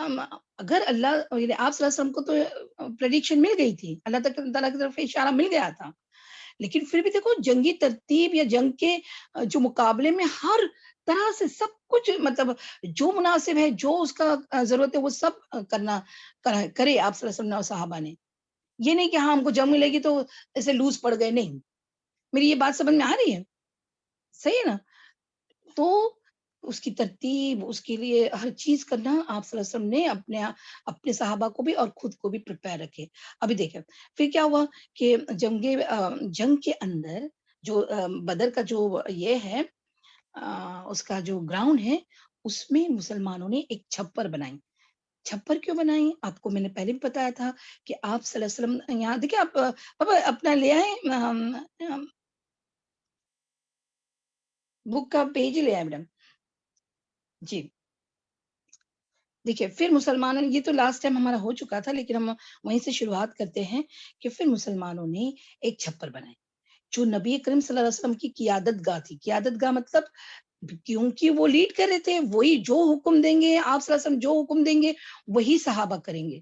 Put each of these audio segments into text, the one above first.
اگر اللہ یعنی آپ صلی اللہ علیہ وسلم کو تو پریڈکشن مل گئی تھی، اللہ تعالیٰ کی طرف سے اشارہ مل گیا تھا، لیکن پھر بھی دیکھو جنگی ترتیب یا جنگ کے جو مقابلے میں ہر طرح سے سب کچھ مطلب جو مناسب ہے، جو اس کا ضرورت ہے وہ سب کرے آپ صلی اللہ علیہ وسلم اور صحابہ نے۔ یہ نہیں کہ ہاں ہم کو جنگ ملے گی تو ایسے لوز پڑ گئے، نہیں۔ میری یہ بات سمجھ میں آ رہی ہے؟ صحیح ہے نا؟ تو اس کی ترتیب، اس کے لیے ہر چیز کرنا آپ صلی اللہ علیہ وسلم نے اپنے صحابہ کو بھی اور خود کو بھی پریپیئر رکھے۔ ابھی دیکھیں پھر کیا ہوا کہ جنگ کے اندر جو بدر کا جو یہ ہے اس کا جو گراؤنڈ ہے، اس میں مسلمانوں نے ایک چھپر بنائی۔ چھپر کیوں بنائی؟ آپ کو میں نے پہلے بھی بتایا تھا کہ آپ صلی اللہ علیہ وسلم یہاں دیکھیں آپ پاپا اپنا لے آئے بک کا پیج لے آئے میڈم جی۔ دیکھیے پھر مسلمانوں نے یہ تو لاسٹ ٹائم ہمارا ہو چکا تھا، لیکن ہم وہیں سے شروعات کرتے ہیں کہ پھر مسلمانوں نے ایک چھپر بنائی جو نبی کریم صلی اللہ علیہ وسلم کی قیادت گاہ تھی۔ قیادت گاہ مطلب کیونکہ وہ لیڈ کر رہے تھے، وہی جو حکم دیں گے آپ صلی اللہ علیہ وسلم جو حکم دیں گے وہی صحابہ کریں گے۔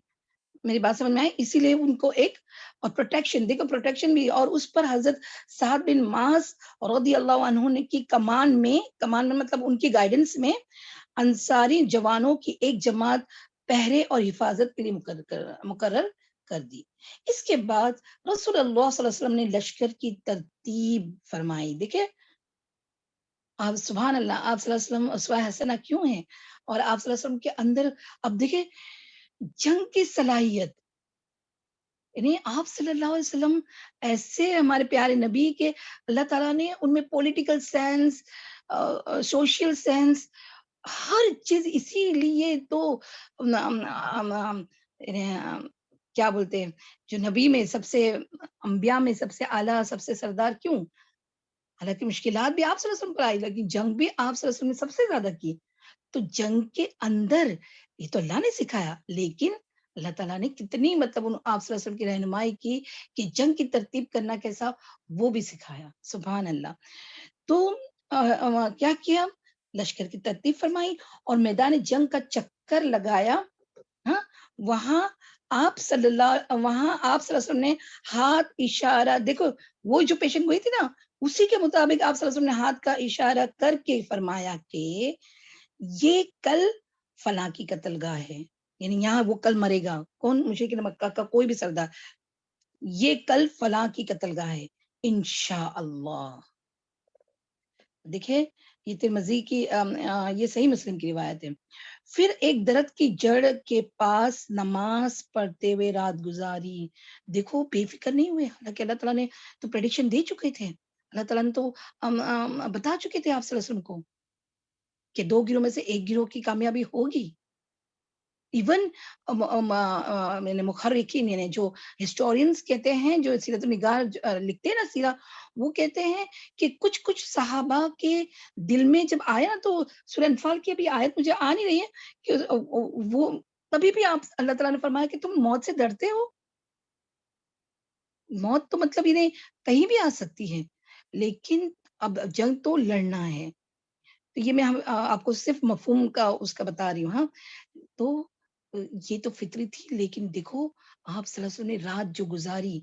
میری بات سمجھ میں آئی؟ اسی لیے ان کو ایک اور پروٹیکشن دیکھو پروٹیکشن بھی، اور اس پر حضرت سعد بن معاذ رضی اللہ عنہ نے کی کمان میں مطلب ان کی گائیڈنس میں انصاری جوانوں کی ایک جماعت پہرے اور حفاظت کے لیے مقرر کر دی۔ اس کے بعد رسول اللہ صلی اللہ علیہ وسلم نے لشکر کی ترتیب فرمائی۔ دیکھیں آپ سبحان اللہ، آپ صلی اللہ علیہ وسلم اسوہ حسنہ کیوں ہیں، اور آپ صلی اللہ علیہ وسلم کے اندر اب دیکھیں جنگ کی صلاحیت، یعنی آپ صلی اللہ علیہ وسلم ایسے ہمارے پیارے نبی کے اللہ تعالیٰ نے ان میں پولیٹیکل سینس، سوشل سینس، ہر چیز، اسی لیے تو کیا بولتے ہیں جو نبی میں سب سے، انبیاء میں سب سے اعلیٰ سب سے سردار کیوں؟ حالانکہ مشکلات بھی آپ صلی اللہ علیہ وسلم پر آئی، لیکن جنگ بھی آپ صلی اللہ علیہ وسلم نے سب سے زیادہ کی۔ تو جنگ کے اندر یہ تو اللہ نے سکھایا، لیکن اللہ تعالیٰ نے کتنی مطلب آپ صلی اللہ علیہ وسلم کی رہنمائی کی کہ جنگ کی ترتیب کرنا کیسا وہ بھی سکھایا، سبحان اللہ۔ تو کیا کیا؟ لشکر کی ترتیب فرمائی اور میدان جنگ کا چکر لگایا۔ ہاں وہاں آپ صلی اللہ علیہ وسلم نے ہاتھ اشارہ، دیکھو وہ جو پیشن گوئی تھی نا، اسی کے مطابق آپ صلی اللہ علیہ وسلم نے ہاتھ کا اشارہ کر کے فرمایا کہ یہ کل فلاں کی قتل گاہ ہے، یعنی یہاں وہ کل مرے گا، کون؟ مشرکین مکہ کا کوئی بھی سردار، یہ کل فلاں کی قتل گاہ ہے انشاءاللہ۔ دیکھیں یہ ترمذی کی یہ صحیح مسلم کی روایت ہے۔ پھر ایک درخت کی جڑ کے پاس نماز پڑھتے ہوئے رات گزاری۔ دیکھو بے فکر نہیں ہوئے، حالانکہ اللہ تعالیٰ نے تو پریڈکشن دے چکے تھے، اللہ تعالیٰ نے تو بتا چکے تھے آپ صلی اللہ علیہ وسلم کو کہ 2 گروہ میں سے ایک گروہ کی کامیابی ہوگی۔ ایون مخرکین یعنی جو ہسٹورینز کہتے ہیں، جو سیرت النگار لکھتے ہیں نا سیرہ، وہ کہتے ہیں کہ کچھ صحابہ کے دل میں جب آیا نا، تو سورہ انفال کی ابھی آیت مجھے آ نہیں رہی ہے کہ وہ تبھی بھی آپ اللہ تعالیٰ نے فرمایا کہ تم موت سے ڈرتے ہو، موت تو مطلب انہیں کہیں بھی آ سکتی ہے، لیکن اب جنگ تو لڑنا ہے۔ تو یہ میں آپ کو صرف مفہوم کا اس کا بتا رہی ہوں، ہاں تو یہ تو فطری تھی، لیکن دیکھو آپ صلی اللہ علیہ وسلم نے رات جو گزاری،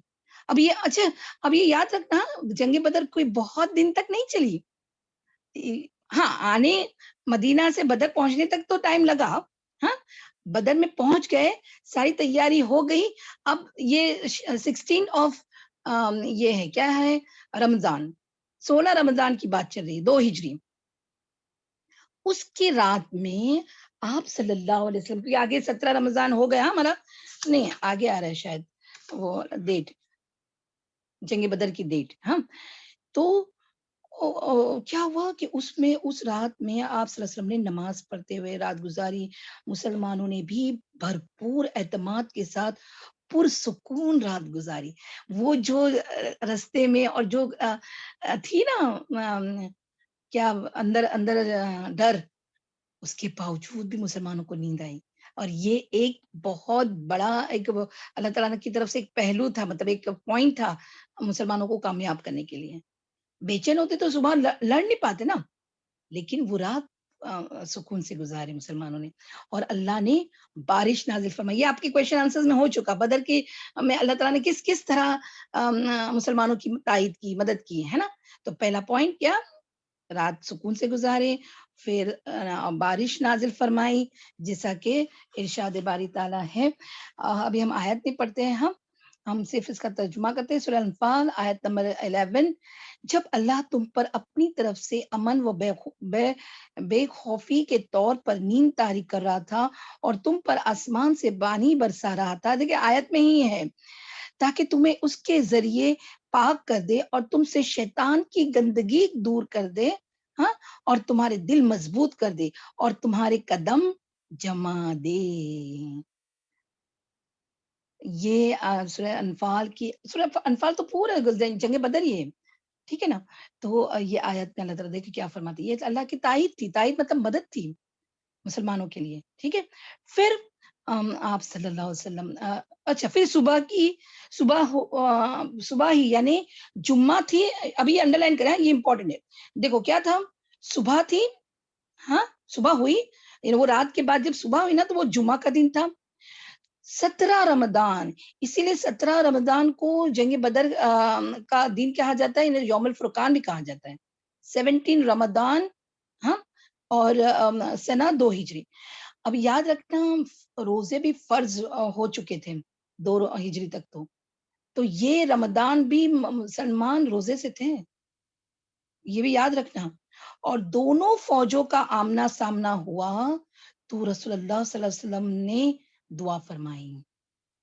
اب یہ اچھا، اب یہ یاد رکھنا جنگ بدر کوئی بہت دن تک نہیں چلی، ہاں آنے مدینہ سے بدر پہنچنے تک تو ٹائم لگا، ہاں بدر میں پہنچ گئے، ساری تیاری ہو گئی، اب یہ 16 آف یہ ہے کیا ہے رمضان، 16 رمضان کی بات چل رہی ہے، 2 ہجری، اس کی رات میں آپ صلی اللہ علیہ وسلم کی آگے 17 رمضان ہو گیا ہمارا، نہیں آگے آ رہا ہے شاید وہ ڈیٹ، جنگ بدر کی ڈیٹ، ہاں تو کیا ہوا کہ اس رات میں آپ صلی اللہ علیہ وسلم نے نماز پڑھتے ہوئے رات گزاری، مسلمانوں نے بھی بھرپور اعتماد کے ساتھ پرسکون رات گزاری۔ وہ جو رستے میں اور جو تھی نا کیا اندر اندر ڈر، اس کے باوجود بھی مسلمانوں کو نیند آئی، اور یہ ایک بہت بڑا ایک اللہ تعالیٰ کی طرف سے ایک پہلو تھا، مطلب ایک پوائنٹ تھا مسلمانوں کو کامیاب کرنے کے لیے۔ بے چین ہوتے تو صبح لڑ نہیں پاتے نا، لیکن وہ رات سکون سے گزارے مسلمانوں نے، اور اللہ نے بارش نازل فرمائی. یہ آپ کے کویشچن آنسرز میں ہو چکا. بدر کی میں اللہ تعالیٰ نے کس کس طرح مسلمانوں کی تائید کی، مدد کی ہے نا. تو پہلا پوائنٹ کیا، رات سکون سے گزارے، پھر بارش نازل فرمائی جیسا کہ ارشاد باری تعالیٰ ہے. ابھی ہم آیت نہیں پڑھتے ہیں، ہم صرف اس کا ترجمہ کرتے ہیں. سورہ انفال آیت نمبر 11. جب اللہ تم پر اپنی طرف سے امن و بے خوفی کے طور پر نیند طاری کر رہا تھا اور تم پر آسمان سے پانی برسا رہا تھا، دیکھیں آیت میں ہی ہے، تاکہ تمہیں اس کے ذریعے پاک کر دے اور تم سے شیطان کی گندگی دور کر دے، ہاں، اور تمہارے دل مضبوط کر دے اور تمہارے قدم جما دے. یہ سورہ انفال کی، سورہ انفال تو پورا جنگ بدر ہی ہے، ٹھیک ہے نا. تو یہ آیت میں اللہ تعالیٰ دیکھیں کیا فرماتی ہے، یہ اللہ کی تائید تھی، تائید مطلب مدد تھی مسلمانوں کے لیے، ٹھیک ہے. پھر آپ صلی اللہ علیہ وسلم اچھا، پھر صبح ہی یعنی جمعہ تھی. ابھی انڈر لائن کریں، یہ امپورٹنٹ ہے. دیکھو کیا تھا، صبح تھی، ہاں صبح ہوئی، یعنی وہ رات کے بعد جب صبح ہوئی نا تو وہ جمعہ کا دن تھا، 17 رمضان. اسی لیے 17 رمضان کو جنگ بدر کا دن کہا جاتا ہے، یوم الفرقان بھی کہا جاتا ہے. 17 رمضان، ہاں، اور سنہ 2 ہجری. اب یاد رکھنا روزے بھی فرض ہو چکے تھے 2 ہجری تک. تو یہ رمضان بھی مسلمان روزے سے تھے، یہ بھی یاد رکھنا. اور دونوں فوجوں کا آمنا سامنا ہوا تو رسول اللہ صلی اللہ علیہ وسلم نے دعا فرمائی.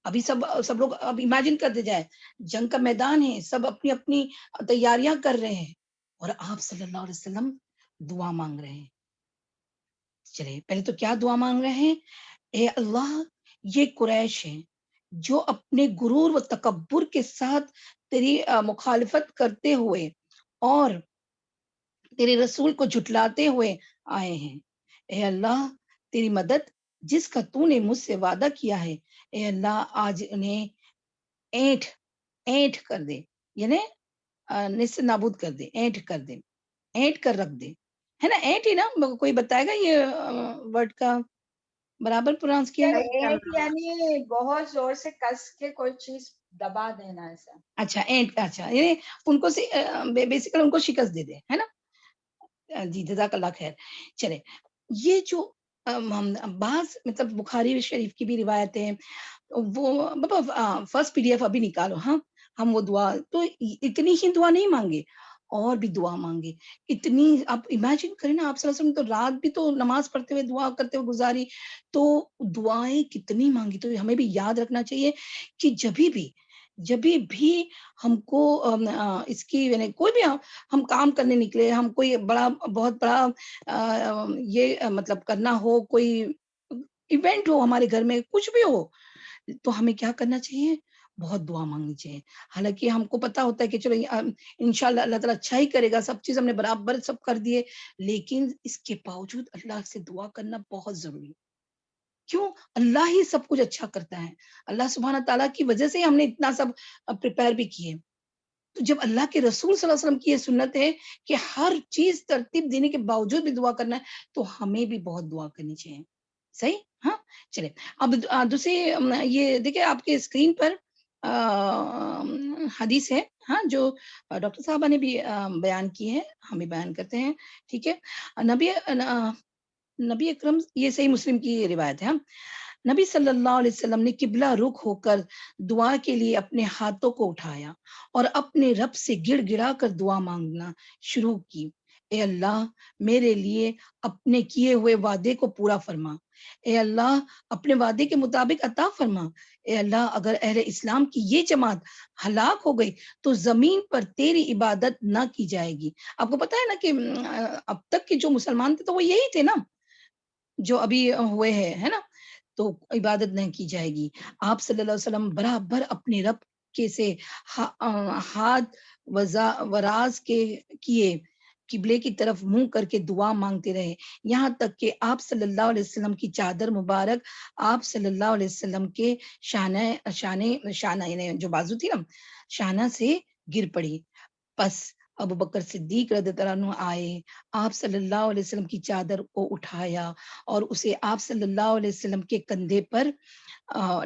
ابھی سب لوگ اب امیجن کرتے جائے، جنگ کا میدان ہے، سب اپنی اپنی تیاریاں کر رہے ہیں اور آپ صلی اللہ علیہ وسلم دعا مانگ رہے ہیں. چلے پہلے تو کیا دعا مانگ رہے ہیں، اے اللہ یہ قریش ہیں جو اپنے غرور و تکبر کے ساتھ تیری مخالفت کرتے ہوئے اور تیرے رسول کو جھٹلاتے ہوئے آئے ہیں. اے اللہ تیری مدد جس کا تو نے مجھ سے وعدہ کیا ہے، اے اللہ آج انہیں اینٹ کر دے، یعنی نس نابود کر دے، اینٹ کر دے، اینٹ کر رکھ دے، ہے نا. اینٹ ہی نا، کوئی بتائے گا یہ ورڈ کا برابر پروناؤنس کیا ہے؟ اینٹ یعنی بہت زور سے کس کے کوئی چیز دبا دینا ایسا. اچھا اینٹ، اچھا یعنی ان کو بیسیکلی ان کو شکست دے دے، ہے نا. جی جزاک اللہ خیر. چلے یہ جو بعض مطلب بخاری شریف کی بھی روایتیں، وہ بابا فرسٹ PDF ابھی نکالو، ہاں ہم وہ دعا تو اتنی ہی دعا نہیں مانگے، اور بھی دعا مانگے اتنی. آپ امیجن کریں نا، آپ صلی اللہ علیہ وسلم تو رات بھی تو نماز پڑھتے ہوئے دعا کرتے ہوئے گزاری، تو دعائیں کتنی مانگی. تو ہمیں بھی یاد رکھنا چاہیے کہ جب بھی ہم کو اس کی یعنی کوئی بھی ہم کام کرنے نکلے، ہم کوئی بہت بڑا یہ مطلب کرنا ہو، کوئی ایونٹ ہو ہمارے گھر میں، کچھ بھی ہو، تو ہمیں کیا کرنا چاہیے، بہت دعا مانگنی چاہیے. حالانکہ ہم کو پتا ہوتا ہے کہ چلو انشاءاللہ اللہ تعالیٰ اچھا ہی کرے گا، سب چیز ہم نے برابر سب کر دیے، لیکن اس کے باوجود اللہ سے دعا کرنا بہت ضروری ہے. کیوں؟ اللہ ہی سب کچھ اچھا کرتا ہے، اللہ سبحانہ تعالیٰ کی وجہ سے ہم نے اتنا سب پریپئر بھی کیے. تو جب اللہ کے رسول صلی اللہ علیہ وسلم کی یہ سنت ہے کہ ہر چیز ترتیب دینے کے باوجود بھی دعا کرنا ہے، تو ہمیں بھی بہت دعا کرنی چاہیے. صحیح، ہاں. چلے اب دوسری یہ دیکھیں آپ کے اسکرین پر حدیث ہے، ہاں، جو ڈاکٹر صاحبہ نے بھی بیان کی ہے، ہم بھی بیان کرتے ہیں، ٹھیک ہے. نبی اکرم، یہ صحیح مسلم کی روایت ہے، نبی صلی اللہ علیہ وسلم نے قبلہ رخ ہو کر دعا کے لیے اپنے ہاتھوں کو اٹھایا اور اپنے رب سے گڑ گڑا کر دعا مانگنا شروع کی. اے اللہ میرے لیے اپنے کیے ہوئے وعدے کو پورا فرما، اے اللہ اپنے وعدے کے مطابق عطا فرما، اے اللہ اگر اہل اسلام کی یہ جماعت ہلاک ہو گئی تو زمین پر تیری عبادت نہ کی جائے گی. آپ کو پتا ہے نا کہ اب تک کے جو مسلمان تھے تو وہ یہی تھے نا جو ابھی ہوئے ہیں، ہے نا، تو عبادت نہیں کی جائے گی. آپ صلی اللہ علیہ وسلم برابر اپنے رب کے سے ہاتھ وراز کے کیے قبلے کی طرف منہ کر کے دعا مانگتے رہے، یہاں تک کہ آپ صلی اللہ علیہ وسلم کی چادر مبارک آپ صلی اللہ علیہ وسلم کے شانہ یعنی جو بازو تھی نا، شانہ سے گر پڑی. بس ابو بکر صدیق رضی اللہ عنہ آئے, آپ صلی اللہ علیہ وسلم کی چادر کو اٹھایا اور اسے آپ صلی اللہ علیہ وسلم کے کندھے پر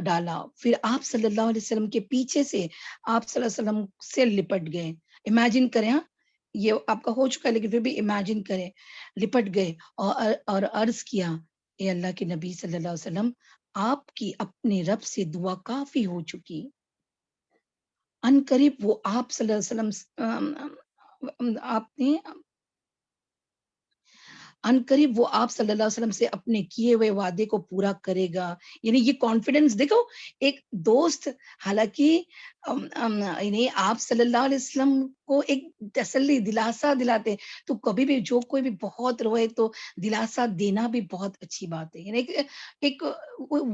ڈالا. پھر آپ صلی اللہ علیہ وسلم کے پیچھے سے آپ صلی اللہ علیہ وسلم سے لپٹ گئے. امیجن کریں, یہ آپ کا ہو چکا ہے لیکن پھر بھی امیجن کریں, لپٹ گئے اور عرض کیا, اے اللہ کے نبی صلی اللہ علیہ وسلم, آپ کی اپنے رب سے دعا کافی ہو چکی. ان قریب وہ آپ صلی اللہ علیہ وسلم آپ نے ان قریب وہ آپ صلی اللہ علیہ وسلم سے اپنے کیے ہوئے وعدے کو پورا کرے گا. یعنی یہ کانفیڈنس دیکھو, ایک دوست حالانکہ یعنی آپ صلی اللہ علیہ وسلم کو ایک تسلی دلاسا دلاتے, تو کبھی بھی جو کوئی بھی بہت روئے تو دلاسا دینا بھی بہت اچھی بات ہے. یعنی ایک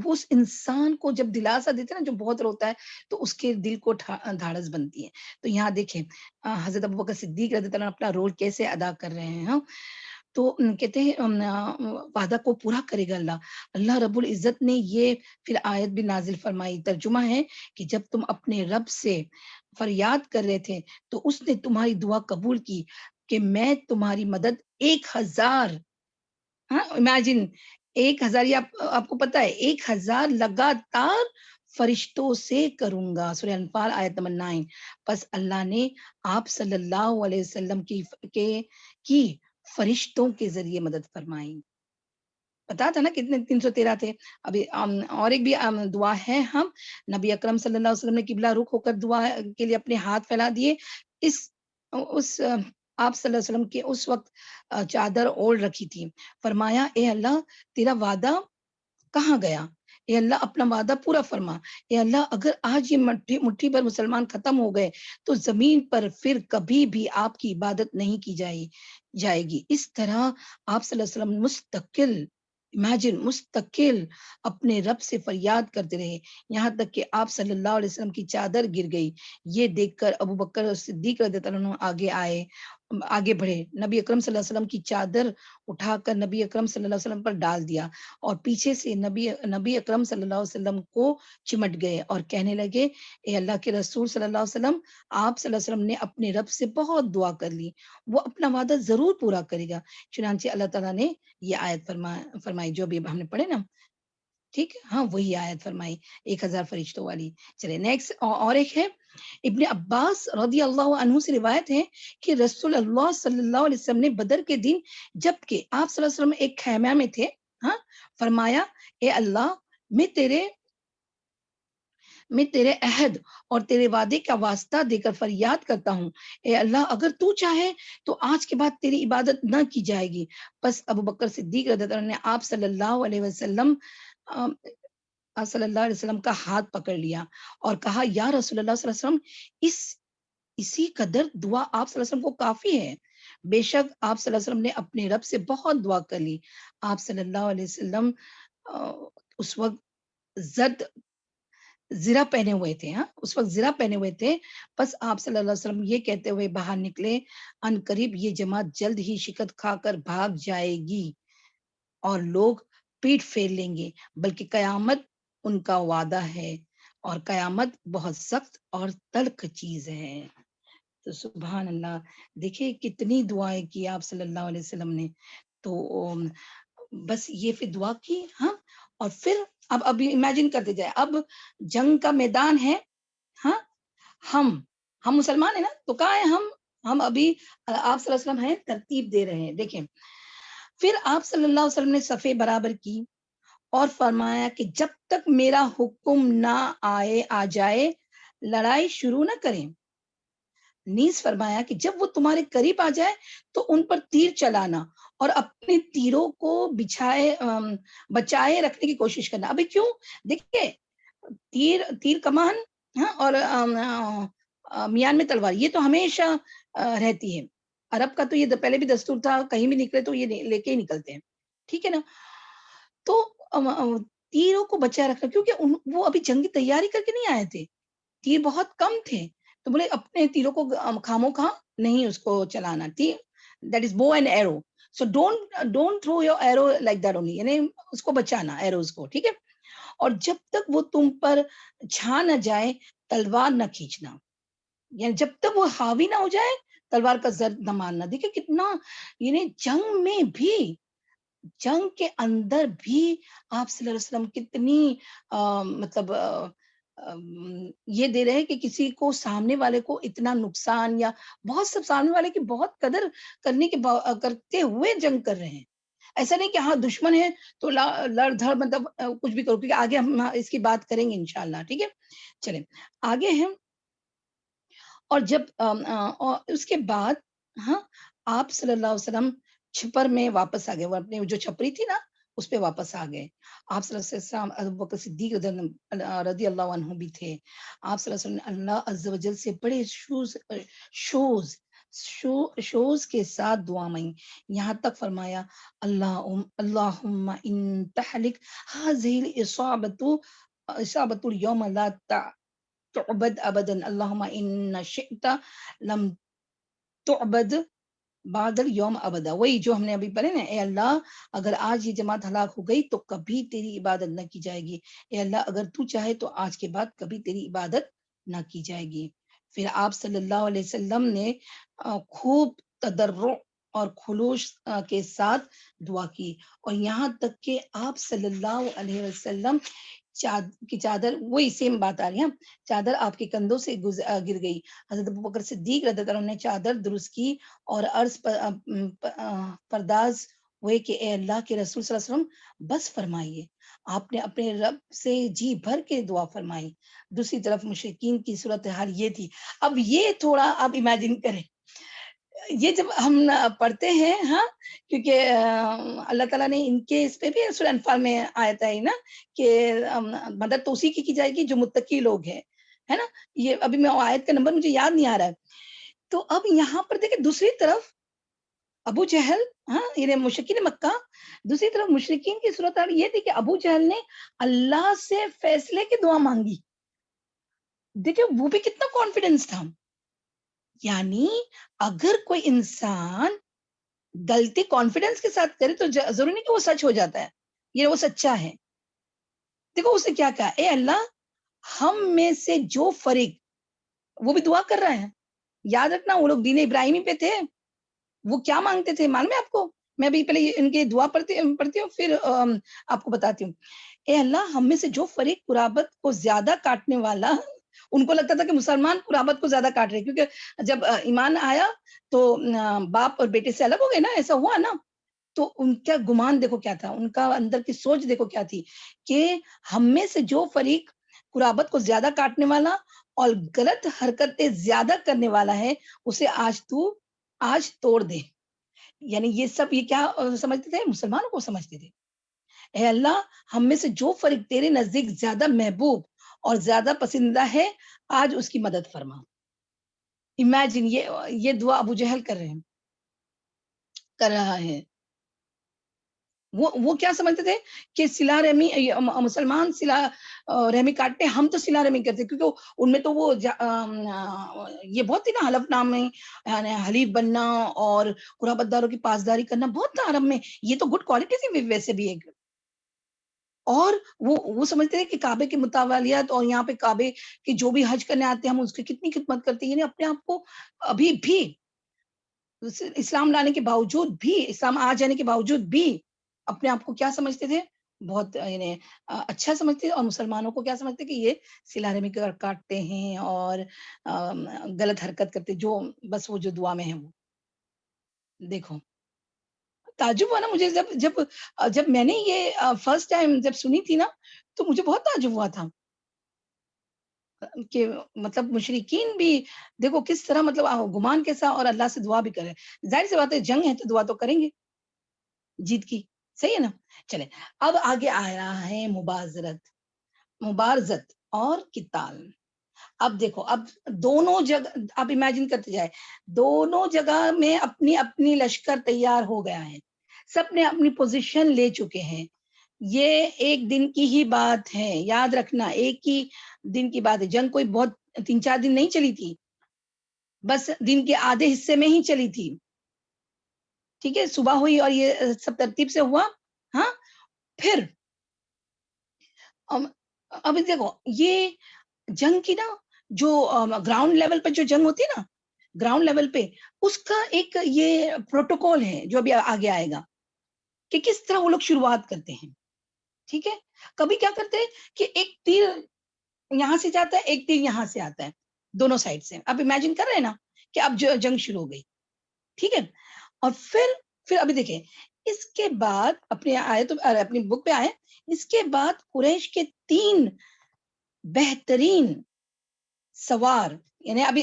اس انسان کو جب دلاسا دیتے نا جو بہت روتا ہے, تو اس کے دل کو دھاڑس بنتی ہے. تو یہاں دیکھیں حضرت ابوبکر صدیق رضی اللہ عنہ اپنا رول کیسے ادا کر رہے ہیں. تو کہتے ہیں وعدہ کو پورا کرے گا اللہ. اللہ رب العزت نے یہ پھر آیت بھی نازل فرمائی. ترجمہ ہے کہ جب تم اپنے رب سے فریاد کر رہے تھے تو اس نے تمہاری دعا قبول کی کہ میں تمہاری مدد 1000 امیجن 1000 یہ آپ کو پتا ہے 1000 لگاتار فرشتوں سے کروں گا. سورہ انفال آیت نمبر 9. پس اللہ نے آپ صلی اللہ علیہ وسلم کی فرشتوں کے ذریعے مدد فرمائی. پتا تھا نا کتنے 313 تھے. ابھی اور ایک بھی دعا ہے. ہم نبی اکرم صلی اللہ علیہ وسلم نے قبلہ رخ ہو کر دعا کے لیے اپنے ہاتھ پھیلا دیے. اس آپ صلی اللہ علیہ وسلم کے اس وقت چادر اوڑھ رکھی تھی. فرمایا اے اللہ تیرا وعدہ کہاں گیا, اے اللہ اپنا وعدہ پورا فرما. اے اللہ اگر آج یہ مٹھی پر مسلمان ختم ہو گئے تو زمین پر پھر کبھی بھی آپ کی عبادت نہیں کی جائے گی. اس طرح آپ صلی اللہ علیہ وسلم مستقل اپنے رب سے فریاد کرتے رہے یہاں تک کہ آپ صلی اللہ علیہ وسلم کی چادر گر گئی. یہ دیکھ کر ابو بکر صدیق رضی اللہ عنہ آگے بڑھے. نبی اکرم صلی اللہ علیہ وسلم کی چادر اٹھا کر نبی اکرم صلی اللہ علیہ وسلم پر ڈال دیا اور پیچھے سے نبی اکرم صلی اللہ علیہ وسلم کو چمٹ گئے اور کہنے لگے, اے اللہ کے رسول صلی اللہ علیہ وسلم, آپ صلی اللہ علیہ وسلم نے اپنے رب سے بہت دعا کر لی, وہ اپنا وعدہ ضرور پورا کرے گا. چنانچہ اللہ تعالیٰ نے یہ آیت فرمائی جو بھی ہم نے پڑھے نا, ٹھیک ہے, ہاں وہی آیت فرمائی 1000 فرشتوں والی. چلے نیکسٹ اور ایک ہے. ابن عباس رضی اللہ عنہ سے روایت ہے کہ رسول اللہ صلی اللہ علیہ وسلم نے بدر کے دن جبکہ آپ صلی اللہ علیہ وسلم ایک خیمہ میں تھے, فرمایا اے اللہ میں تیرے عہد اور تیرے وعدے کا واسطہ دے کر فریاد کرتا ہوں, اے اللہ اگر تو چاہے تو آج کے بعد تیری عبادت نہ کی جائے گی. بس ابو بکر صدیق رضی اللہ عنہ نے آپ صلی اللہ علیہ وسلم کا ہاتھ پکڑ لیا اور کہا, یا رسول اللہ صلی اللہ علیہ وسلم, اسی قدر دعا آپ صلی اللہ علیہ وسلم کو کافی ہے. بے شک آپ صلی اللہ علیہ وسلم نے اپنے رب سے بہت دعا کر لی. آپ صلی اللہ علیہ وسلم اس وقت زرہ پہنے ہوئے تھے. بس آپ صلی اللہ علیہ وسلم یہ کہتے ہوئے باہر نکلے, ان قریب یہ جماعت جلد ہی شکست کھا کر بھاگ جائے گی اور لوگ پیٹ پھیر لیں گے, بلکہ قیامت ان کا وعدہ ہے اور قیامت بہت سخت اور تلخ چیز ہے. تو سبحان اللہ, دیکھیں کتنی دعائیں کی آپ صلی اللہ علیہ وسلم نے. تو بس یہ پھر دعا کی. اور پھر اب ابھی امیجن کرتے جائے, اب جنگ کا میدان ہے. ہم مسلمان ہیں نا, تو کہاں ہیں ہم ابھی آپ صلی اللہ علیہ وسلم ہیں ترتیب دے رہے ہیں. دیکھیں پھر آپ صلی اللہ علیہ وسلم نے صفیں برابر کی اور فرمایا کہ جب تک میرا حکم نہ آ جائے لڑائی شروع نہ کریں. نیز فرمایا کہ جب وہ تمہارے قریب آ جائے تو ان پر تیر چلانا اور اپنے تیروں کو بچائے رکھنے کی کوشش کرنا. ابھی کیوں, دیکھیے تیر کمان اور میان میں تلوار یہ تو ہمیشہ رہتی ہے. عرب کا تو یہ پہلے بھی دستور تھا, کہیں بھی نکلے تو یہ لے کے ہی نکلتے ہیں, ٹھیک ہے نا. تو تیروں کو بچائے رکھنا, کیونکہ وہ ابھی جنگ کی تیاری کر کے نہیں آئے تھے, تیر بہت کم تھے, تو بولے اپنے تیروں کو خامو خواہ نہیں اس کو چلانا. That is bow and arrow, so don't through your arrow like that only, یعنی اس کو بچانا ایروز کو, ٹھیک ہے. اور جب تک وہ تم پر چھا نہ جائے تلوار نہ کھینچنا, یعنی جب تک وہ حاوی نہ ہو جائے تلوار کا زر نہ مارنا. دیکھیں کتنا یعنی جنگ کے اندر بھی آپ صلی اللہ علیہ وسلم کتنی مطلب یہ دے رہے ہیں کہ کسی کو سامنے والے کو اتنا نقصان یا بہت سب سامنے والے کی بہت قدر کرتے ہوئے جنگ کر رہے ہیں. ایسا نہیں کہ ہاں دشمن ہے تو لڑ دھڑ مطلب کچھ بھی کرو, کیونکہ آگے ہم اس کی بات کریں گے انشاءاللہ. ٹھیک ہے, چلیں آگے ہیں. اور جب اس کے بعد ہاں آپ صلی اللہ علیہ وسلم چھپر میں واپس آ گئے, وہ اپنے جو چھپری تھی نا اس پہ واپس آ گئے. آپ صلی اللہ علیہ وسلم ابوبکر صدیق رضی اللہ عنہ بھی تھے. آپ صلی اللہ علیہ وسلم اللہ عز و جل سے بڑے شوز کے ساتھ دعا مانگی, یہاں تک فرمایا اللہم ان تحلک هذه الاصابۃ اليوم لا تعبد ابدا اللہم ان شئت لم تعبد بعد اليوم ابدا. وہی جو ہم نے ابھی پڑھے نا, اے اللہ اگر آج یہ جماعت ہلاک ہو گئی تو کبھی تیری عبادت نہ کی جائے گی, اے اللہ اگر تو چاہے تو آج کے بعد کبھی تیری عبادت نہ کی جائے گی. پھر آپ صلی اللہ علیہ وسلم نے خوب تضرع اور خلوص کے ساتھ دعا کی, اور یہاں تک کہ آپ صلی اللہ علیہ وسلم کی چادر, وہی سیم بات آ رہی ہے, چادر آپ کے کندھوں سے گر گئی. حضرت ابوبکر صدیق رضی اللہ عنہ نے چادر درست کی اور عرض پرداز ہوئے کہ اے اللہ کے رسول صلی اللہ علیہ وسلم بس فرمائیے. آپ نے اپنے رب سے جی بھر کے دعا فرمائی. دوسری طرف مشرکین کی صورتحال یہ تھی. اب یہ تھوڑا آپ امیجن کریں, یہ جب ہم پڑھتے ہیں ہاں, کیونکہ اللہ تعالیٰ نے ان کے اس پہ بھی سورہ انفال میں آیت ہے نا کہ مدد تو اسی کی جائے گی جو متقی لوگ ہیں, ہے نا. یہ ابھی میں آیت کا نمبر مجھے یاد نہیں آ رہا ہے. تو اب یہاں پر دیکھیں دوسری طرف ابو جہل, ہاں یہ مشرکین مکہ, دوسری طرف مشرکین کی صورت یہ تھی کہ ابو جہل نے اللہ سے فیصلے کی دعا مانگی. دیکھیں وہ بھی کتنا کانفیڈنس تھا. یعنی اگر کوئی انسان غلطی کانفیڈنس کے ساتھ کرے تو ضروری نہیں کہ وہ سچ ہو جاتا ہے, یہ وہ سچا ہے. دیکھو اس نے کیا کہا, اے اللہ ہم میں سے جو فریق, وہ بھی دعا کر رہا ہے. یاد رکھنا وہ لوگ دین ابراہیمی پہ تھے. وہ کیا مانگتے تھے معلوم ہے آپ کو؟ میں ابھی پہلے ان کی دعا پڑھتی ہوں پھر آپ کو بتاتی ہوں. اے اللہ ہم میں سے جو فریق قرابت کو زیادہ کاٹنے والا, ان کو لگتا تھا کہ مسلمان قرابت کو زیادہ کاٹ رہے, کیونکہ جب ایمان آیا تو باپ اور بیٹے سے الگ ہو گئے نا, ایسا ہوا نا. تو ان کا گمان دیکھو کیا تھا, ان کا اندر کی سوچ دیکھو کیا تھی کہ ہم میں سے جو فریق قرابت کو زیادہ کاٹنے والا اور غلط حرکتیں زیادہ کرنے والا ہے اسے آج توڑ دے. یعنی یہ سب یہ کیا سمجھتے تھے, مسلمانوں کو سمجھتے تھے. اے اللہ ہم میں سے جو فریق تیرے نزدیک زیادہ محبوب اور زیادہ پسندیدہ ہے آج اس کی مدد فرما. امیجن یہ دعا ابو جہل کر رہا ہے. وہ کیا سمجھتے تھے کہ صلہ رحمی, مسلمان صلہ رحمی کاٹتے, ہم تو صلہ رحمی کرتے, کیونکہ ان میں تو وہ یہ بہت ہی نا حلف نامے یعنی حلیف بننا اور قرابت داروں کی پاسداری کرنا بہت تھا عرب میں. یہ تو گڈ کوالٹی تھی ویسے بھی ایک. اور وہ سمجھتے ہیں کہ کعبے کی متوالیات اور یہاں پہ کعبے کے جو بھی حج کرنے آتے ہیں ہم اس کی کتنی خدمت کرتے ہیں. یعنی اپنے آپ کو ابھی بھی اسلام لانے کے باوجود بھی, اسلام آ جانے کے باوجود بھی اپنے آپ کو کیا سمجھتے تھے, بہت یعنی اچھا سمجھتے, اور مسلمانوں کو کیا سمجھتے کہ یہ صلہ رحمی کاٹتے ہیں اور غلط حرکت کرتے, جو بس وہ جو دعا میں ہے. وہ دیکھو تعجب ہوا نا مجھے جب میں نے یہ فرسٹ ٹائم جب سنی تھی نا, تو مجھے بہت تعجب ہوا تھا کہ مطلب مشرکین بھی دیکھو کس طرح مطلب گمان کے ساتھ اور اللہ سے دعا بھی کرے. ظاہر سی بات ہے جنگ ہے تو دعا تو کریں گے جیت کی, صحیح ہے نا. چلے اب آگے آ رہا ہے مبارزت اور قتال. اب دیکھو اب دونوں جگہ اب امیجن کرتے جائے, دونوں جگہ میں اپنی اپنی لشکر تیار ہو گیا ہے, سب نے اپنی پوزیشن لے چکے ہیں. یہ ایک دن کی ہی بات ہے, یاد رکھنا ایک ہی دن کی بات ہے. جنگ کوئی بہت 3-4 دن نہیں چلی تھی, بس دن کے آدھے حصے میں ہی چلی تھی. ٹھیک ہے, صبح ہوئی اور یہ سب ترتیب سے ہوا. ہاں پھر اب دیکھو یہ جنگ کی نا جو گراؤنڈ لیول پر جو جنگ ہوتی ہے نا, گراؤنڈ لیول پہ اس کا ایک یہ پروٹوکول ہے جو ابھی آگے آئے گا کہ کس طرح وہ لوگ شروعات کرتے ہیں. ٹھیک ہے, کبھی کیا کرتے ہیں کہ ایک تیر یہاں سے جاتا ہے, ایک تیر یہاں سے آتا ہے, دونوں سائڈ سے. اب امیجن کر رہے ہیں نا کہ اب جنگ شروع ہو گئی. ٹھیک ہے, اور پھر ابھی دیکھیں اس کے بعد اپنے آئے تو اپنی بک پہ آئے, اس کے بعد قریش کے 3 بہترین سوار, یعنی ابھی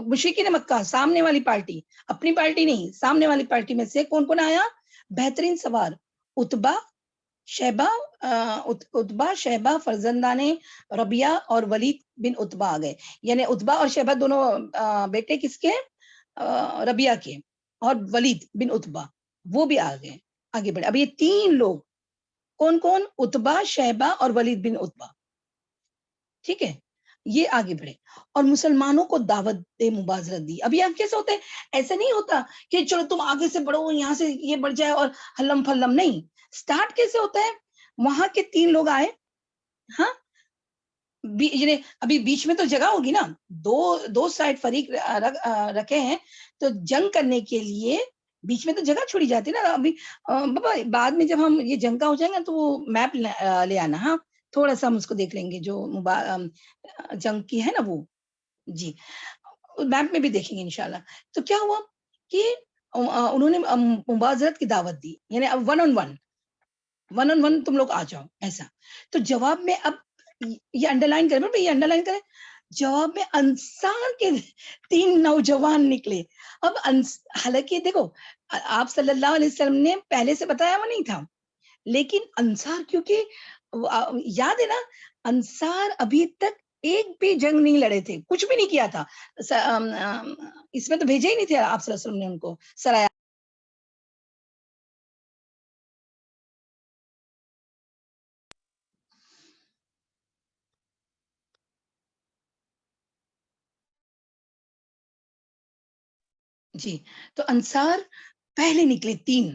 مشرکین مکہ سامنے والی پارٹی, اپنی پارٹی نہیں, سامنے والی پارٹی میں سے کون کون آیا؟ بہترین سوار اتبا شیبہ فرزندان ربیہ اور ولید بن اتبا آ گئے. یعنی اتبا اور شیبہ دونوں بیٹے کس کے؟ ربیہ کے, اور ولید بن اتبا وہ بھی آ گئے. آگے بڑھے. اب یہ 3 لوگ کون کون؟ اتبا, شیبہ اور ولید بن اتبا. ٹھیک ہے, یہ آگے بڑھے اور مسلمانوں کو دعوت مبازرت دی. اب یہ کیسے ہوتا ہے؟ ایسا نہیں ہوتا کہ چلو تم آگے سے بڑھو, یہاں سے یہ بڑھ جائے اور ہلم پھلم. نہیں, سٹارٹ کیسے ہوتا ہے؟ وہاں کے 3 لوگ آئے. ہاں, ابھی بیچ میں تو جگہ ہوگی نا, دو سائڈ فریق رکھے ہیں, تو جنگ کرنے کے لیے بیچ میں تو جگہ چھوڑی جاتی نا. ابھی بابا بعد میں جب ہم یہ جنگ کا ہو جائے گا تو وہ میپ لے آنا. ہاں, تھوڑا سا ہم اس کو دیکھ لیں گے جو جنگ کی ہے نا وہ. جی, میپ میں بھی دیکھیں گے انشاءاللہ. تو کیا ہوا کہ انہوں نے مبازرت کی دعوت دی, یعنی اب 1-on-1 تم لوگ آ جاؤ ایسا. تو جواب میں اب یہ انڈر لائن کریں, جواب میں انصار کے 3 نوجوان نکلے. اب حالانکہ دیکھو آپ صلی اللہ علیہ وسلم نے پہلے سے بتایا وہ نہیں تھا, لیکن انصار کیونکہ یاد ہے نا, انصار ابھی تک ایک بھی جنگ نہیں لڑے تھے, کچھ بھی نہیں کیا تھا, اس میں تو بھیجا ہی نہیں تھا آپ صلی اللہ علیہ وسلم نے ان کو سرایا. جی, تو انصار پہلے نکلے 3,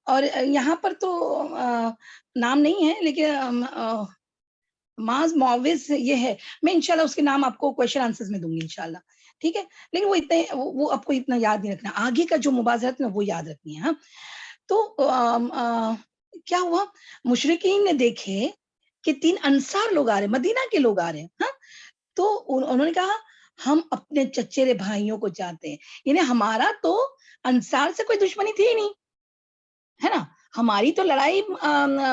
اور یہاں پر تو نام نہیں ہے, لیکن معاذ معوض یہ ہے. میں انشاءاللہ اس کے نام آپ کو کویشچن آنسرز میں دوں گی انشاءاللہ. ٹھیک ہے, لیکن وہ آپ کو اتنا یاد نہیں رکھنا, آگے کا جو مبازرت نا وہ یاد رکھنی ہے. ہاں, تو کیا ہوا, مشرکین نے دیکھے کہ 3 انصار لوگ آ رہے, مدینہ کے لوگ آ رہے ہیں. ہاں, تو انہوں نے کہا ہم اپنے چچیرے بھائیوں کو چاہتے ہیں. یعنی ہمارا تو انصار سے کوئی دشمنی تھی نہیں, ہے نا. ہماری تو لڑائی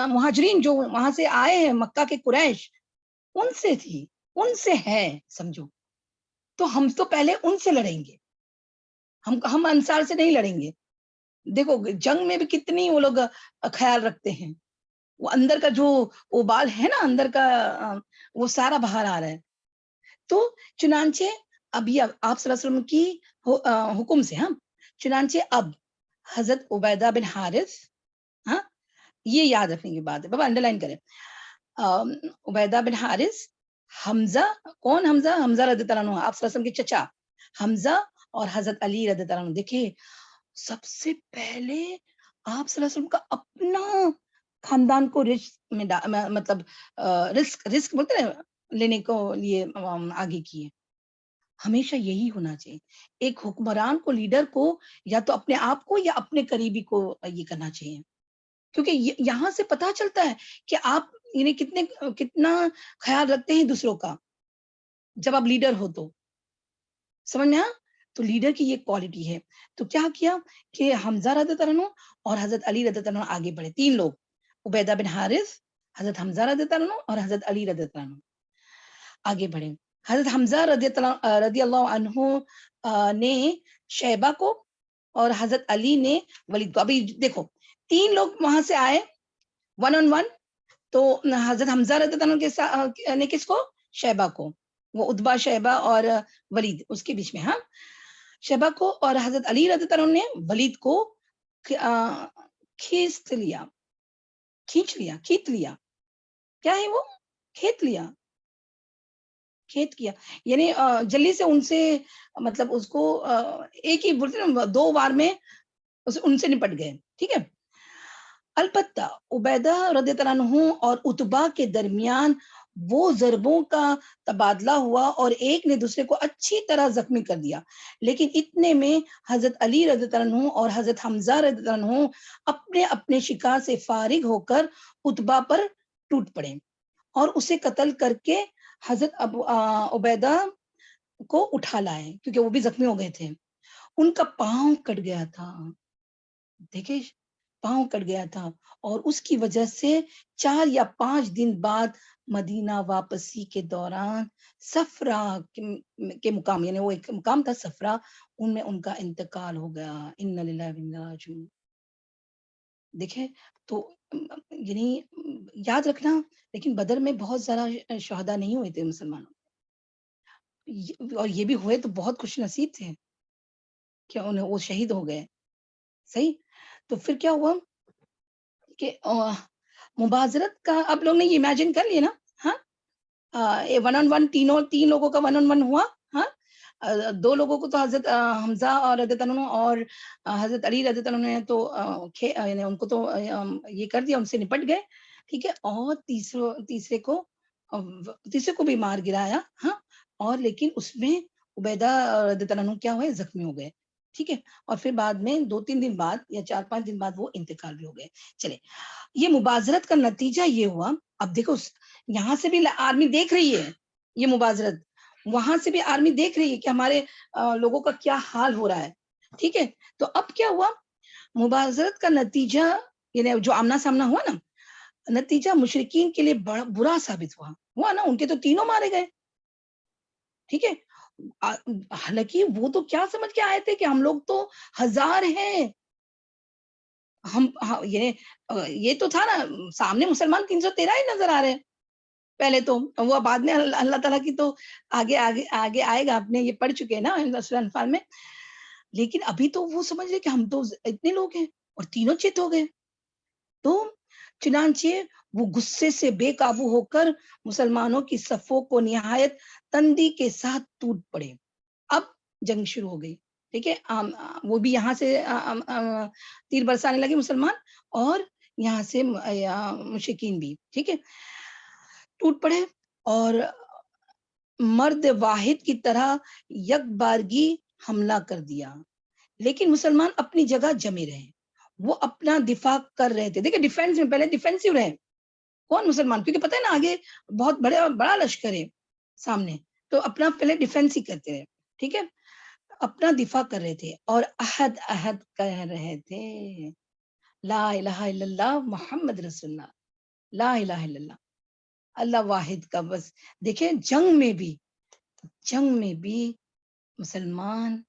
مہاجرین جو وہاں سے آئے ہیں, مکہ کے قریش, ان سے تھی, ان سے ہے, سمجھو. تو ہم تو پہلے ان سے لڑیں گے, ہم انصار سے نہیں لڑیں گے. دیکھو جنگ میں بھی کتنی وہ لوگ خیال رکھتے ہیں, وہ اندر کا جو ابال ہے نا, اندر کا وہ سارا باہر آ رہا ہے. تو چنانچہ اب یہ آپ صلی اللہ علیہ وسلم کی حکم سے, ہم چنانچہ اب حضرت عبیدہ بن حارث, ہاں یہ یاد رکھنے کی بات ہے بابا, انڈر لائن کریں. عبیدہ بن حارث, حمزہ, کون حمزہ؟ حمزہ رضی اللہ عنہ, آپ صلی اللہ علیہ وسلم کے چچا حمزہ, اور حضرت علی رضی اللہ عنہ. دیکھیں سب سے پہلے آپ صلی اللہ علیہ وسلم کا اپنا خاندان کو رسک میں مطلب رسک بولتے ہیں لینے کو لیے آگے کیے. ہمیشہ یہی ہونا چاہیے, ایک حکمران کو, لیڈر کو, یا تو اپنے آپ کو یا اپنے قریبی کو یہ کرنا چاہیے, کیونکہ یہاں سے پتا چلتا ہے کہ آپ یعنی کتنا خیال رکھتے ہیں دوسروں کا جب آپ لیڈر ہو. تو سمجھ میں, تو لیڈر کی یہ کوالٹی ہے. تو کیا کیا کہ حمزہ رضی اللہ عنہ اور حضرت علی رضی اللہ عنہ آگے بڑھے, 3 لوگ, عبیدہ بن حارث, حضرت حمزہ رضی اللہ عنہ اور حضرت علی رضی اللہ عنہ آگے بڑھے. حضرت حمزہ رضی اللہ عنہ نے شیبہ کو اور حضرت علی نے ولید کو. ابھی دیکھو 3 لوگ وہاں سے آئے 1-on-1, تو حضرت حمزہ رضی اللہ عنہ نے کس کو؟ شیبہ کو, وہ اتبا, شیبہ اور ولید اس کے بیچ میں. ہاں, شیبہ کو, اور حضرت علی رضی اللہ عنہ نے ولید کو کھینچ لیا. کیا ہے وہ؟ کھیت کیا, یعنی جلدی سے ان سے مطلب اس کو ایک ہی بولتے نا 2 بار میں ان سے نپٹ گئے. ٹھیک ہے. البتہ عبیدہ رضی اللہ عنہ اور اتبا کے درمیان وہ ضربوں کا تبادلہ ہوا اور ایک نے دوسرے کو اچھی طرح زخمی کر دیا، لیکن اتنے میں حضرت علی رضی اللہ عنہ اور حضرت حمزہ رضی اللہ عنہ اپنے اپنے شکار سے فارغ ہو کر اتبا پر ٹوٹ پڑے اور اسے قتل کر کے حضرت عبیدہ کو اٹھا لائے، کیونکہ وہ بھی زخمی ہو گئے تھے۔ ان کا پاؤں کٹ گیا تھا، دیکھیں پاؤں کٹ گیا تھا، اور اس کی وجہ سے 4 یا 5 دن بعد مدینہ واپسی کے دوران صفرا کے مقام، یعنی وہ ایک مقام تھا صفرا، ان میں ان کا انتقال ہو گیا۔ ان للہ و انا راجعون۔ دیکھیں تو یعنی یاد رکھنا، لیکن بدر میں بہت زیادہ شہداء نہیں ہوئے تھے مسلمانوں، اور یہ بھی ہوئے تو بہت خوش نصیب تھے کہ انہیں وہ شہید ہو گئے۔ صحیح، تو پھر کیا ہوا کہ مبازرت کا آپ لوگ نے یہ امیجن کر لیا نا، ہاں، 1-on-1 تین لوگوں کا 1-on-1 ہوا، ہاں، 2 لوگوں کو تو حضرت حمزہ اور رضی اللہ عنہ اور حضرت علی رضی اللہ عنہ نے تو یعنی ان کو تو یہ کر دیا، ان سے نپٹ گئے، ٹھیک ہے، اور تیسرے کو بھی مار گرایا، ہاں، اور لیکن اس میں عبیدہ رضی اللہ عنہ کیا ہوئے، زخمی ہو گئے، ٹھیک ہے، اور پھر بعد میں 2-3 دن بعد یا 4-5 دن بعد وہ انتقال بھی ہو گئے۔ چلے، یہ مبازرت کا نتیجہ یہ ہوا، اب دیکھو یہاں سے بھی آرمی دیکھ رہی ہے یہ مبازرت، وہاں سے بھی آرمی دیکھ رہی ہے کہ ہمارے لوگوں کا کیا حال ہو رہا ہے، ٹھیک ہے، تو اب کیا ہوا، مبازرت کا نتیجہ یعنی جو آمنا سامنا ہوا نا، نتیجہ مشرکین کے لیے بڑا برا ثابت ہوا نا، ان کے تو تینوں مارے گئے، ٹھیک ہے، حالانکہ وہ تو کیا سمجھ کے آئے تھے کہ ہم لوگ تو 1000 ہیں، ہم یہ تو تھا نا، سامنے مسلمان 313 ہی نظر آ رہے ہیں پہلے تو، وہ بعد میں اللہ تعالیٰ کی تو آگے آگے آگے آئے گا، آپ نے یہ پڑھ چکے ہیں نا سورہ انفال میں، لیکن ابھی تو وہ سمجھ رہے کہ ہم تو اتنے لوگ ہیں اور تینوں چت ہو گئے، تو چنانچہ وہ غصے سے بے قابو ہو کر مسلمانوں کی صفوں کو نہایت تندی کے ساتھ ٹوٹ پڑے۔ اب جنگ شروع ہو گئی، ٹھیک ہے، وہ بھی یہاں سے تیر برسانے لگے مسلمان، اور یہاں سے مشرکین بھی، ٹھیک ہے، ٹوٹ پڑے، اور مرد واحد کی طرح یک بارگی حملہ کر دیا، لیکن مسلمان اپنی جگہ جمے رہے، وہ اپنا دفاع کر رہے تھے، دیکھیں ڈیفینس میں پہلے ڈیفینسو رہے، کون مسلمان، کیونکہ پتہ ہے نا آگے بہت بڑا لشکر ہے سامنے، تو اپنا پہلے ڈیفینس ہی کرتے رہے، ٹھیک ہے، اپنا دفاع کر رہے تھے، اور احد احد کہہ رہے تھے، لا الہ الا اللہ محمد رسول اللہ، لا الہ الا اللہ، اللہ واحد کا بس۔ دیکھیں جنگ میں بھی مسلمان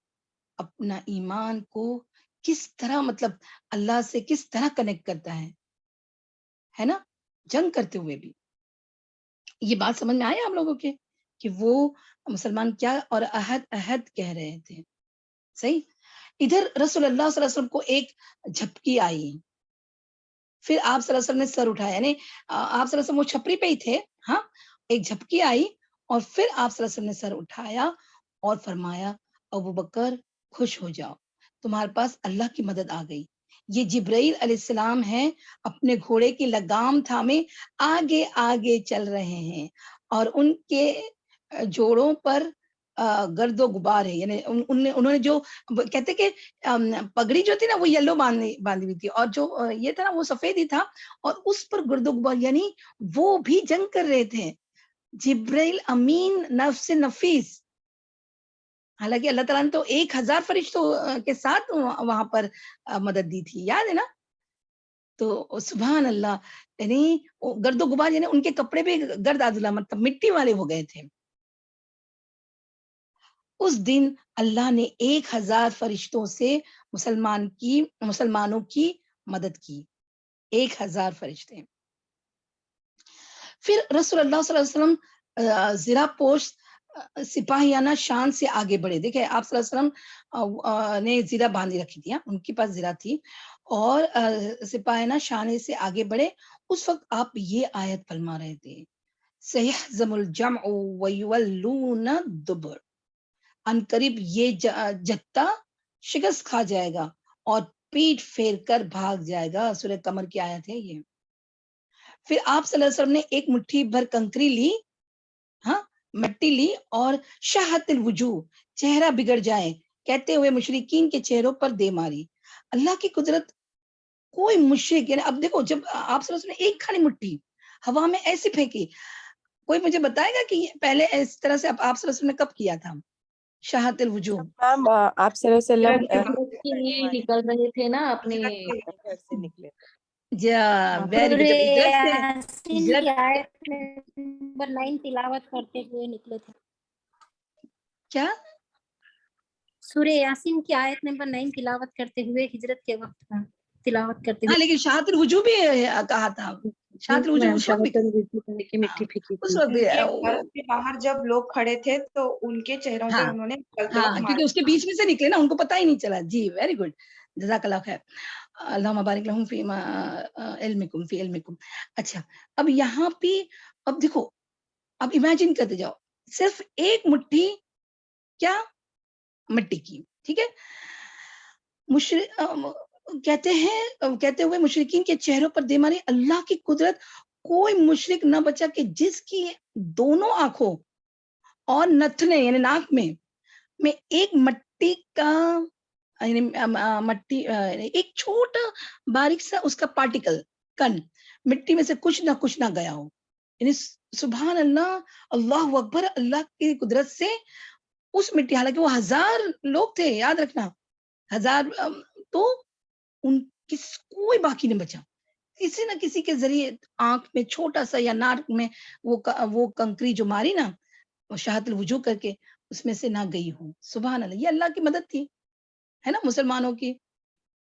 اپنا ایمان کو کس طرح، مطلب اللہ سے کس طرح کنیکٹ کرتا ہے نا، جنگ کرتے ہوئے بھی یہ بات سمجھ میں آئی آپ لوگوں کے کہ وہ مسلمان کیا اور عہد عہد کہہ رہے تھے، صحیح۔ ادھر رسول اللہ صلی اللہ علیہ وسلم کو ایک جھپکی آئی، پھر آپ صلی اللہ علیہ وسلم نے سر اٹھایا، یعنی آپ صلی اللہ علیہ وسلم وہ چھپری پہ ہی تھے، ہاں، ایک جھپکی آئی اور پھر آپ صلی اللہ علیہ وسلم نے سر اٹھایا اور فرمایا، ابو بکر خوش ہو جاؤ، تمہارے پاس اللہ کی مدد آ گئی، یہ جبرائیل علیہ السلام ہے، اپنے گھوڑے کی لگام تھامے آگے آگے چل رہے ہیں، اور ان کے جوڑوں پر گرد و غبار ہے، یعنی انہوں نے جو کہتے کہ پگڑی جو تھی نا وہ یلو باندھی ہوئی تھی، اور جو یہ تھا نا وہ سفید ہی تھا، اور اس پر گرد و غبار، یعنی وہ بھی جنگ کر رہے تھے، جبرائیل امین نفس نفیس، حالانکہ اللہ تعالیٰ نے تو 1000 فرشتوں کے ساتھ وہاں پر مدد دی تھی، یاد ہے نا، تو سبحان اللہ، یعنی گرد و غبار، یعنی ان کے کپڑے پہ گرد آدلا، مطلب مٹی والے ہو گئے تھے۔ اس دن اللہ نے 1000 فرشتوں سے مسلمانوں کی مدد کی، 1000 فرشتے۔ پھر رسول اللہ صلی اللہ علیہ وسلم زرہ پوش سپاہیانہ شان سے آگے بڑھے، دیکھیں آپ صلی اللہ علیہ وسلم نے زرہ باندھی رکھی تھی، ان کے پاس زرہ تھی، اور سپاہیانہ شان سے آگے بڑھے، اس وقت آپ یہ آیت فرما رہے تھے، سیحزم الجمع ویولون الدبر، ان قریب یہ جتھا شکست کھا جائے گا اور پیٹ پھیر کر بھاگ جائے گا، سورہ قمر کی آیت ہے یہ۔ پھر آپ صلی اللہ علیہ وسلم نے ایک مٹھی بھر کنکری لی, ہاں مٹی لی, اور شاہت الوجوہ چہرہ بگڑ جائے کہتے ہوئے مشرکین کے چہروں پر دے ماری. اللہ کی قدرت, کوئی مشرک, یعنی اب دیکھو جب آپ صلی اللہ علیہ وسلم نے ایک کھانی مٹھی ہوا میں ایسی پھینکی, کوئی مجھے بتائے گا کہ پہلے اس طرح سے آپ صلی اللہ علیہ وسلم نے کب کیا تھا شاہت الوجوہ؟ میم آپ صلی اللہ علیہ وسلم کے لیے نکل رہے تھے نا اپنے گھر سے نکلے. جا ویری گڈ. جب ہجرت سے یاسین ہجرت کی آیت نمبر 9 تلاوت کرتے ہوئے نکلے تھے. کیا سورہ یاسین کی آیت نمبر 9 تلاوت کرتے ہوئے ہجرت کے وقت تلاوت کرتے ہاں, ہوئے. لیکن شاہت الوجوہ بھی کہا تھا, شاہت الوجوہ اس وقت بھی, کی مٹی پھینکی اس تھی. وقت بھی, ان کے گھر کے باہر جب لوگ کھڑے تھے تو ان کے چہروں پہ ہاں انہوں نے چلتے ہاں, وقت کیونکہ اس کے بیچ میں سے نکلے نا, ان کو پتہ ہی نہیں چلا. جی ویری گڈ, جزاک اللہ خیر. اللہم بارک لہم فی علمکم فی علمکم. اچھا اب یہاں پہ اب دیکھو, اب امیجن کرتے جاؤ, صرف ایک مٹھی کیا مٹی کی, ٹھیک ہے, کہتے ہوئے مشرکین کے چہروں پر دے ماری. اللہ کی قدرت, کوئی مشرک نہ بچا کہ جس کی دونوں آنکھوں اور نتھنے یعنی ناک میں ایک مٹی کا مٹی ایک چھوٹا باریک سا اس کا پارٹیکل کن مٹی میں سے کچھ نہ گیا ہو. یعنی سبحان اللہ, اللہ اکبر, اللہ کی قدرت سے اس مٹی, حالانکہ وہ 1000 لوگ تھے, یاد رکھنا 1000, تو ان کوئی باقی نہیں بچا. کسی نہ کسی کے ذریعے آنکھ میں چھوٹا سا یا ناک میں وہ کنکری جو ماری نا شاہت الوجوہ کر کے, اس میں سے نہ گئی ہوں. سبحان اللہ, یہ اللہ کی مدد تھی, ہے نا, مسلمانوں کی.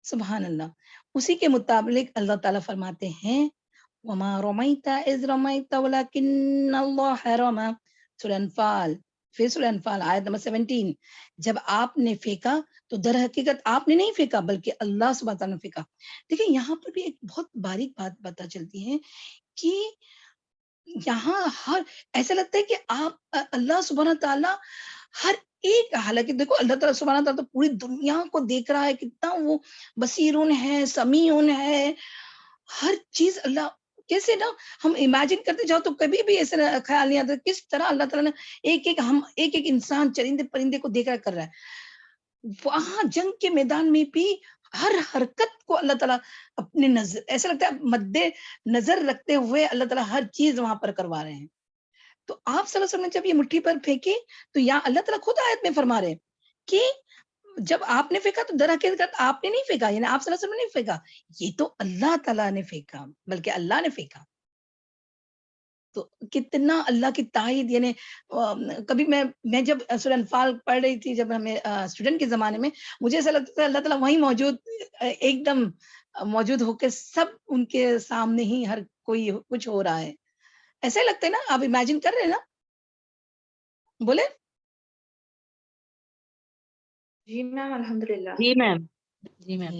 سبحان اللہ. اسی کے مطابق اللہ تعالیٰ فرماتے ہیں وما رمیت اذ رمیت ولکن اللہ رمی. سورہ انفال, پھر سورہ انفال آیت نمبر 17, جب آپ نے پھینکا تو در حقیقت آپ نے نہیں پھینکا بلکہ اللہ سبحانہ تعالیٰ نے پھینکا. دیکھیں یہاں پر بھی ایک بہت باریک بات پتہ چلتی ہے کہ یہاں ہر ایسا لگتا ہے کہ آپ اللہ سبحانہ تعالیٰ ہر ایک, حالانکہ دیکھو اللہ تعالیٰ سبحانہ تعالیٰ تو پوری دنیا کو دیکھ رہا ہے, کتنا وہ بصیرون ہے, سمیعون ہے, ہر چیز اللہ. کیسے نا ہم امیجن کرتے جاؤ تو کبھی بھی ایسا خیال نہیں آتا کس طرح اللہ تعالیٰ نے ایک انسان چرندے پرندے کو دیکھ کر رہا ہے. وہاں جنگ کے میدان میں بھی ہر حرکت کو اللہ تعالیٰ اپنے نظر, ایسا لگتا ہے مد نظر رکھتے ہوئے اللہ تعالیٰ ہر چیز وہاں پر کروا رہے ہیں. تو آپ صلی اللہ علیہ وسلم نے جب یہ مٹھی پر پھینکی تو یہاں اللہ تعالیٰ خود آیت میں فرما رہے کہ جب آپ نے پھینکا تو در حقیقت آپ نے نہیں پھینکا, یعنی آپ صلی اللہ علیہ وسلم نے نہیں پھینکا, یہ تو اللہ تعالیٰ نے پھینکا, بلکہ اللہ نے پھینکا. تو کتنا اللہ کی تائید, یعنی کبھی میں جب سورہ انفال پڑھ رہی تھی, جب ہمیں اسٹوڈنٹ کے زمانے میں, مجھے ایسا لگتا تھا اللہ تعالیٰ وہیں موجود, ایک دم موجود ہو کے سب ان کے سامنے ہی ہر کوئی کچھ ہو رہا ہے. ایسا ہی لگتا ہے نا, آپ امیجن کر رہے ہیں نا, بولے. جی میم الحمدللہ. جی میم, جی میم.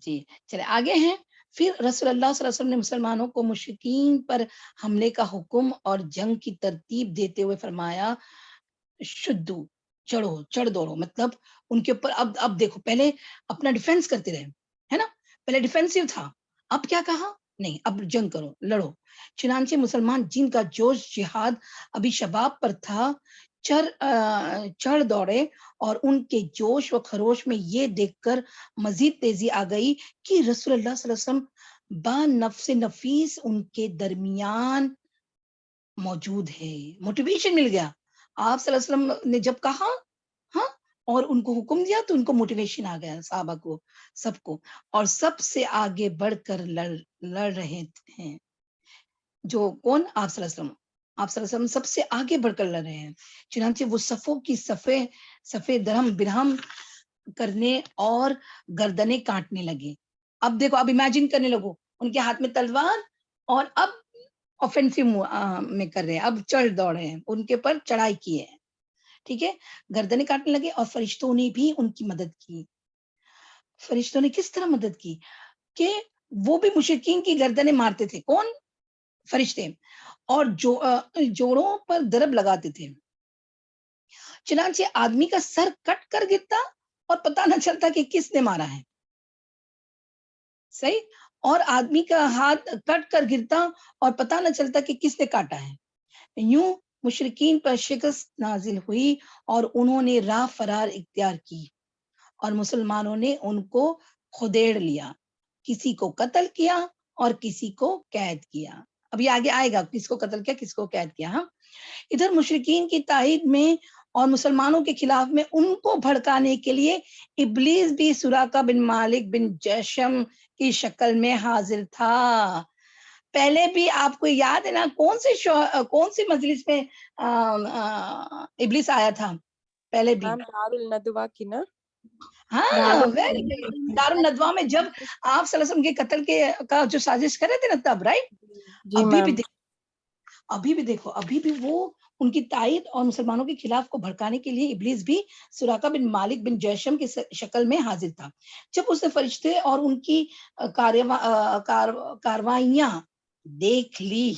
جی چلے آگے ہیں. پھر رسول اللہ صلی اللہ علیہ وسلم نے مسلمانوں کو مشرکین پر حملے کا حکم اور جنگ کی ترتیب دیتے ہوئے فرمایا شدو, چڑھ دوڑو, مطلب ان کے اوپر. اب دیکھو, پہلے اپنا ڈیفینس کرتے رہے, ہے نا, پہلے ڈیفینسو تھا, اب کیا کہا, نہیں اب جنگ کرو, لڑو. چنانچہ مسلمان جن کا جوش جہاد ابھی شباب پر تھا چڑھ دوڑے, اور ان کے جوش و خروش میں یہ دیکھ کر مزید تیزی آ گئی کہ رسول اللہ صلی اللہ علیہ وسلم با نفس نفیس ان کے درمیان موجود ہے. موٹیویشن مل گیا. آپ صلی اللہ علیہ وسلم نے جب کہا ہاں اور ان کو حکم دیا تو ان کو موٹیویشن آ گیا, صحابہ کو, سب کو, اور سب سے آگے بڑھ کر لڑ رہے ہیں. جو کون, آپ صلی اللہ علیہ وسلم, آپ صلی اللہ علیہ وسلم سب سے آگے بڑھ کر لڑ رہے ہیں. چنانچہ وہ صفوں کی صفے درہم برہم کرنے اور گردنیں کاٹنے لگے. اب دیکھو, اب امیجن کرنے لگو, ان کے ہاتھ میں تلوار, اور اب آفینسو میں کر رہے ہیں, اب چڑھ دوڑے ہیں, ان کے پر چڑھائی کی ہے, ٹھیک ہے, گردنیں کاٹنے لگے. اور فرشتوں نے بھی ان کی مدد کی. فرشتوں نے کس طرح مدد کی کہ وہ بھی مشرکین کی گردنیں مارتے تھے. کون, فرشتے, اور جوڑوں پر ضرب لگاتے تھے. چنانچہ آدمی کا سر کٹ کر گرتا اور پتہ نہ چلتا کہ کس نے مارا ہے. صحیح. اور آدمی کا ہاتھ کٹ کر گرتا اور پتہ نہ چلتا کہ کس نے کاٹا ہے. یوں مشرکین پر شکست نازل ہوئی اور انہوں نے راہ فرار اختیار کی اور مسلمانوں نے ان کو خدیڑ لیا, کسی کو قتل کیا اور کسی کو قید کیا. ابھی آگے آئے گا کس کو قتل کیا کس کو قید کیا. ہاں, ادھر مشرکین کی تائید میں اور مسلمانوں کے خلاف میں ان کو بھڑکانے کے لیے ابلیس بھی سراقہ بن مالک بن جشم کی شکل میں حاضر تھا. پہلے بھی آپ کو یاد ہے نا کون سی مجلس میں ابلیس آیا تھا پہلے بھی؟ میم دار الندوہ کی نا. ہاں, دار الندوہ میں جب آپ صلی اللہ علیہ وسلم کے قتل کا جو سازش کر رہے تھے نا تب, رائٹ. جی میم. ابھی بھی وہ ان کی تائید اور مسلمانوں کے خلاف کو بھڑکانے کے لیے ابلیس بھی سراقہ بن مالک بن جیشم کی شکل میں حاضر تھا. جب اس نے فرشتے اور ان کی کاروائیاں دیکھ لی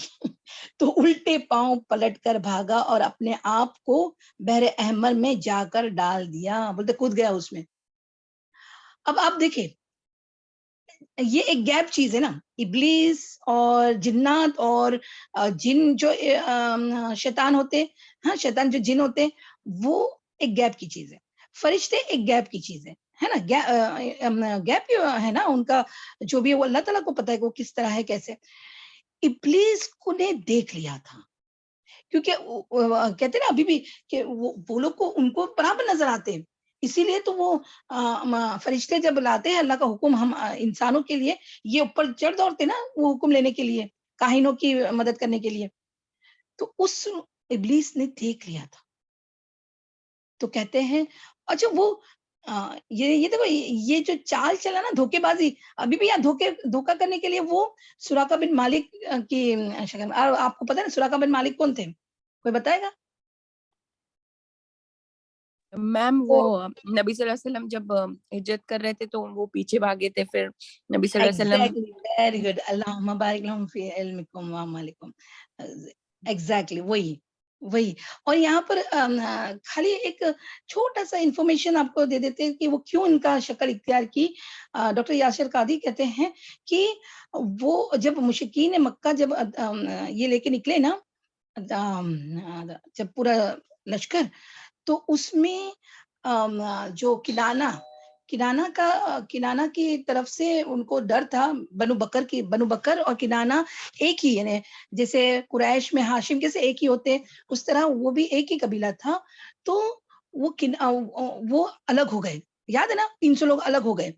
تو الٹے پاؤں پلٹ کر بھاگا اور اپنے آپ کو بحر احمر میں جا کر ڈال دیا, بولتے کود گیا اس میں. اب آپ دیکھیں یہ ایک گیپ چیز ہے نا, ابلیس اور جنات اور جن جو شیطان ہوتے, ہاں شیطان جو جن ہوتے وہ ایک گیپ کی چیز ہے, فرشتے ایک گیپ کی چیز ہے نا, گیپ ہے نا ان کا جو بھی, وہ اللہ تعالیٰ کو پتا ہے کہ وہ کس طرح ہے کیسے. ابلیس کو نے دیکھ لیا تھا کیونکہ کہتے نا ابھی بھی کہ وہ لوگ کو ان کو برابر نظر آتے ہیں, اسی لیے تو وہ فرشتے جب لاتے ہیں اللہ کا حکم ہم انسانوں کے لیے, یہ اوپر چڑھ دوڑتے نا وہ حکم لینے کے لیے, کاہنوں کی مدد کرنے کے لیے. تو اس ابلیس نے دیکھ لیا تھا تو کہتے ہیں اچھا وہ یہ دیکھو یہ جو چال چلا نا دھوکے بازی, ابھی بھی یہاں دھوکا کرنے کے لیے وہ سراقہ بن مالک کی شکل میں. آپ کو پتا ہے سراقہ بن مالک کون تھے, کوئی بتائے گا؟ میم وہ نبی صلی اللہ علیہ وسلم جب ہجرت کر رہے تھے تو وہ پیچھے بھاگے تھے, پھر نبی صلی اللہ علیہ وسلم. ویری گڈ, اللہم بارک لہم فی علمکم و عملکم. ایگزیکٹلی وہی. اور یہاں پر خالی ایک چھوٹا سا انفارمیشن آپ کو دے دیتے ہیں کہ وہ کیوں ان کا شکل اختیار کی. ڈاکٹر یاسر قادری کہتے ہیں کہ وہ جب مشرکین مکہ جب یہ لے کے نکلے نا, جب پورا لشکر, تو اس میں جو کنانہ کی طرف سے ان کو ڈر تھا, بنو بکر اور کنانہ ایک ہی, یعنی جیسے قریش میں ہاشم کیسے ایک ہی ہوتے اس طرح وہ بھی ایک ہی قبیلہ تھا. تو وہ الگ ہو گئے, یاد ہے نا 300 لوگ الگ ہو گئے.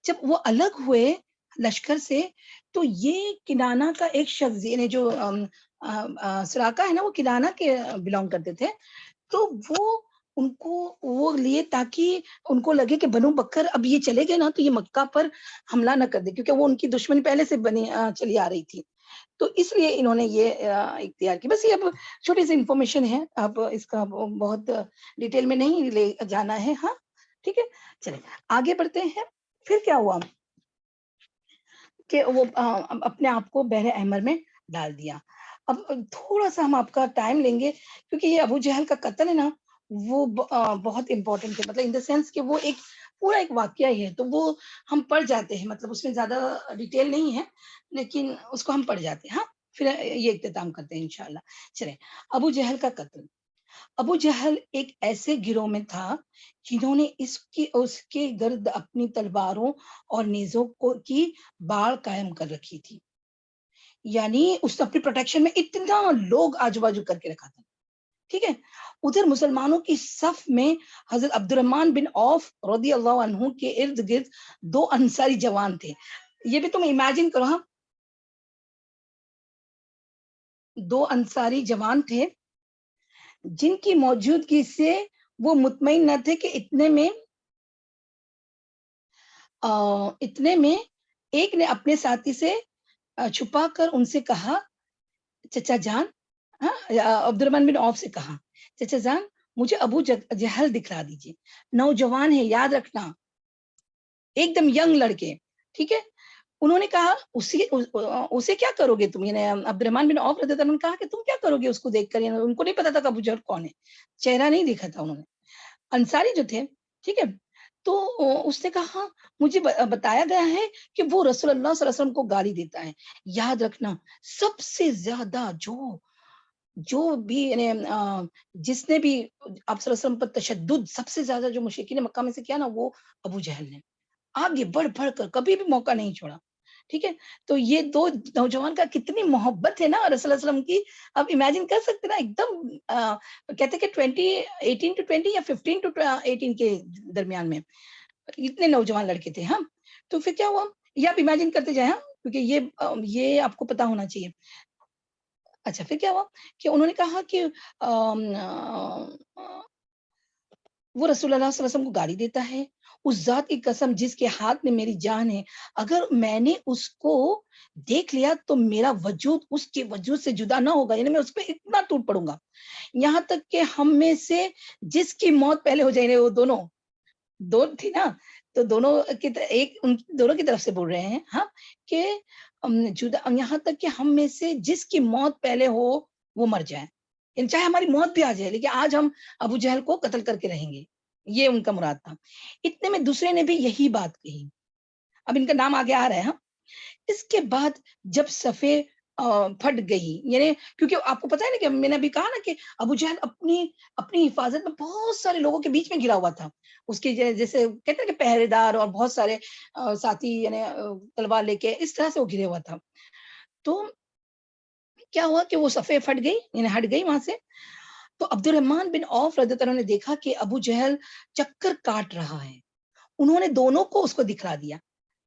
جب وہ الگ ہوئے لشکر سے تو یہ کنانہ کا ایک شخص, یعنی جو سراقہ ہے نا وہ کنانہ کے بلانگ کرتے تھے, تو ان کو وہ لیے تاکہ ان کو لگے کہ بنو بکر اب یہ چلے گئے نا تو یہ مکہ پر حملہ نہ کر دے, کیونکہ وہ ان کی دشمنی پہلے سے چلی آ رہی تھی. تو اس لیے انہوں نے یہ اختیار کی. بس یہ اب چھوٹی سی انفارمیشن ہے, اب اس کا بہت ڈیٹیل میں نہیں لے جانا ہے. ہاں ٹھیک ہے, چلیں آگے بڑھتے ہیں. پھر کیا ہوا کہ وہ اپنے آپ کو بحر احمر میں ڈال دیا. اب تھوڑا سا ہم آپ کا ٹائم لیں گے کیونکہ یہ ابو جہل کا قتل ہے نا وہ بہت امپورٹنٹ ہے, مطلب ان دا سینس کہ وہ ایک پورا ایک واقعہ ہی ہے, تو وہ ہم پڑھ جاتے ہیں, مطلب اس میں زیادہ ڈیٹیل نہیں ہے لیکن اس کو ہم پڑھ جاتے ہیں. ہاں پھر یہ اختتام کرتے ہیں انشاءاللہ. چلیں, ابو جہل کا قتل. ابو جہل ایک ایسے گروہ میں تھا جنہوں نے اس کے گرد اپنی تلواروں اور نیزوں کی باڑ قائم کر رکھی تھی, یعنی اس نے اپنی پروٹیکشن میں اتنا لوگ آجو بازو کر کے رکھا تھا. ٹھیک ہے, ادھر مسلمانوں کی صف میں حضرت عبد الرحمن بن عوف رضی اللہ عنہ کے ارد گرد 2 انصاری جوان تھے. یہ بھی تم امیجن کرو, ہاں 2 انصاری جوان تھے جن کی موجودگی سے وہ مطمئن نہ تھے کہ اتنے میں ایک نے اپنے ساتھی سے چھپا کر ان سے کہا, چچا جان, عبد الرحمن بن عوف سے کہا, چچا جان مجھے ابو جہل دکھلا دیجئے, نوجوان ہے یاد رکھنا, ایک دم ینگ لڑکے. ٹھیک ہے, انہوں نے کہا اسے کیا کرو گے تم, یعنی عبد الرحمن بن عوف رضی اللہ عنہ نے کہا کہ تم کیا کرو گے اس کو دیکھ کر, یعنی ان کو نہیں پتا تھا کہ ابو جہل کون ہے, چہرہ نہیں دیکھا تھا انہوں نے, انصاری جو تھے. ٹھیک ہے, تو اس نے کہا مجھے بتایا گیا ہے کہ وہ رسول اللہ صلی اللہ علیہ وسلم کو گالی دیتا ہے. یاد رکھنا سب سے زیادہ جو بھی یعنی جس نے بھی آپ صلی اللہ علیہ وسلم پر تشدد سب سے زیادہ جو مشرکین مکہ میں سے کیا نا وہ ابو جہل نے. آگے بڑھ کر کبھی بھی موقع نہیں چھوڑا. ٹھیک ہے, تو یہ دو نوجوان کا کتنی محبت ہے نا رسول اللہ علیہ وسلم کی. اب امیجن کر سکتے نا ایک دم کہتے کہ 18 to 20 یا 15 to 18 کے درمیان میں اتنے نوجوان لڑکے تھے. ہاں, تو پھر کیا ہوا یہ آپ امیجن کرتے جائیں, کیونکہ یہ آپ کو پتا ہونا چاہیے. اچھا, پھر کیا ہوا کہ انہوں نے کہا کہ وہ رسول اللہ صلی اللہ علیہ وسلم کو گالی دیتا ہے. اس ذات کی قسم جس کے ہاتھ میں میری جان ہے, اگر میں نے اس کو دیکھ لیا تو میرا وجود اس کے وجود سے جدا نہ ہوگا, یعنی میں اس پہ اتنا ٹوٹ پڑوں گا یہاں تک کہ ہم میں سے جس کی موت پہلے ہو جائے, وہ دو تھی نا, تو دونوں کی طرف سے بول رہے ہیں. ہاں, کہ یہاں تک کہ ہم میں سے جس کی موت پہلے ہو وہ مر جائے, یعنی چاہے ہماری موت بھی آ جائے لیکن آج ہم ابو جہل کو قتل کر کے رہیں گے, یہ ان کا مراد تھا. اتنے میں دوسرے نے بھی یہی بات کہی. اب ان کا نام آگے آ رہا ہے. ہاں, اس کے بعد جب صفے پھٹ گئی, یعنی کیونکہ آپ کو پتا ہے نا کہ میں نے ابھی کہا نا کہ ابو جہل اپنی حفاظت میں بہت سارے لوگوں کے بیچ میں گھرا ہوا تھا. اس کے جیسے کہتے ہیں کہ پہرے دار اور بہت سارے ساتھی یعنی تلوار لے کے اس طرح سے وہ گھرے ہوا تھا. تو کیا ہوا کہ وہ صفے پھٹ گئی, یعنی ہٹ گئی وہاں سے. تو عبد الرحمن بن عوف رضی اللہ عنہ نے دیکھا کہ ابو جہل چکر کاٹ رہا ہے. انہوں نے دونوں کو اس کو دکھلا دیا.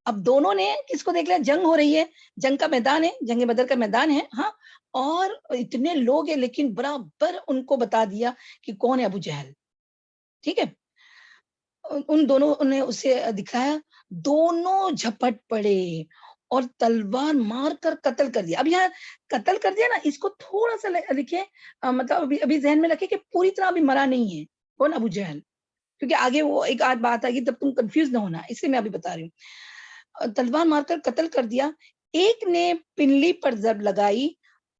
اب دونوں نے کس کو دیکھ لیا, جنگ ہو رہی ہے, جنگ کا میدان ہے, جنگ بدر کا میدان ہے. ہاں, اور اتنے لوگ ہیں لیکن برابر ان کو بتا دیا کہ کون ہے ابو جہل. ٹھیک ہے, ان دونوں نے اسے دکھایا, دونوں جھپٹ پڑے اور تلوار مار کر قتل کر دیا. اب یہاں قتل کر دیا نا, اس کو تھوڑا سا لکھے, مطلب ابھی ذہن میں رکھے کہ پوری طرح ابھی مرا نہیں ہے کون, ابو جہل, کیونکہ آگے وہ ایک آدھ بات آئے گی تب تم کنفیوز نہ ہونا, اس لیے میں ابھی بتا رہی ہوں. تلوار مار کر قتل کر دیا. ایک نے پنڈلی پر ضرب لگائی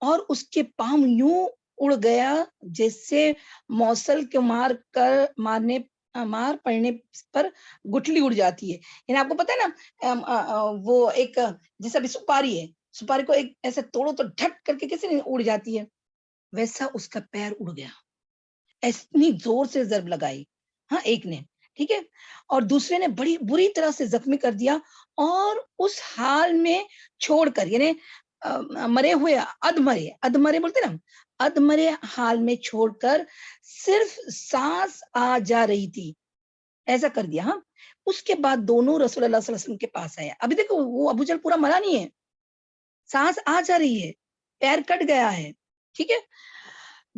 اور اس کے پاؤں یوں اڑ گیا جیسے موصل کے مار پڑنے پر گٹھلی اڑ جاتی ہے. یعنی آپ کو پتا ہے نا وہ ایک جیسا بھی سپاری ہے, سپاری کو ایک ایسے توڑو تو ڈھک کر کے کیسے نہیں اڑ جاتی ہے, ویسا اس کا پیر اڑ گیا. اتنی زور سے ضرب لگائی. ہاں, ایک نے. ٹھیک ہے, اور دوسرے نے بڑی بری طرح سے زخمی کر دیا اور اس حال میں چھوڑ کر, یعنی مرے ہوئے ادمرے بولتے نا, ادمرے حال میں چھوڑ کر صرف سانس آ جا رہی تھی ایسا کر دیا. ہاں, اس کے بعد دونوں رسول اللہ صلی اللہ علیہ وسلم کے پاس آیا. ابھی دیکھو وہ ابو جہل پورا مرا نہیں ہے, سانس آ جا رہی ہے, پیر کٹ گیا ہے. ٹھیک ہے,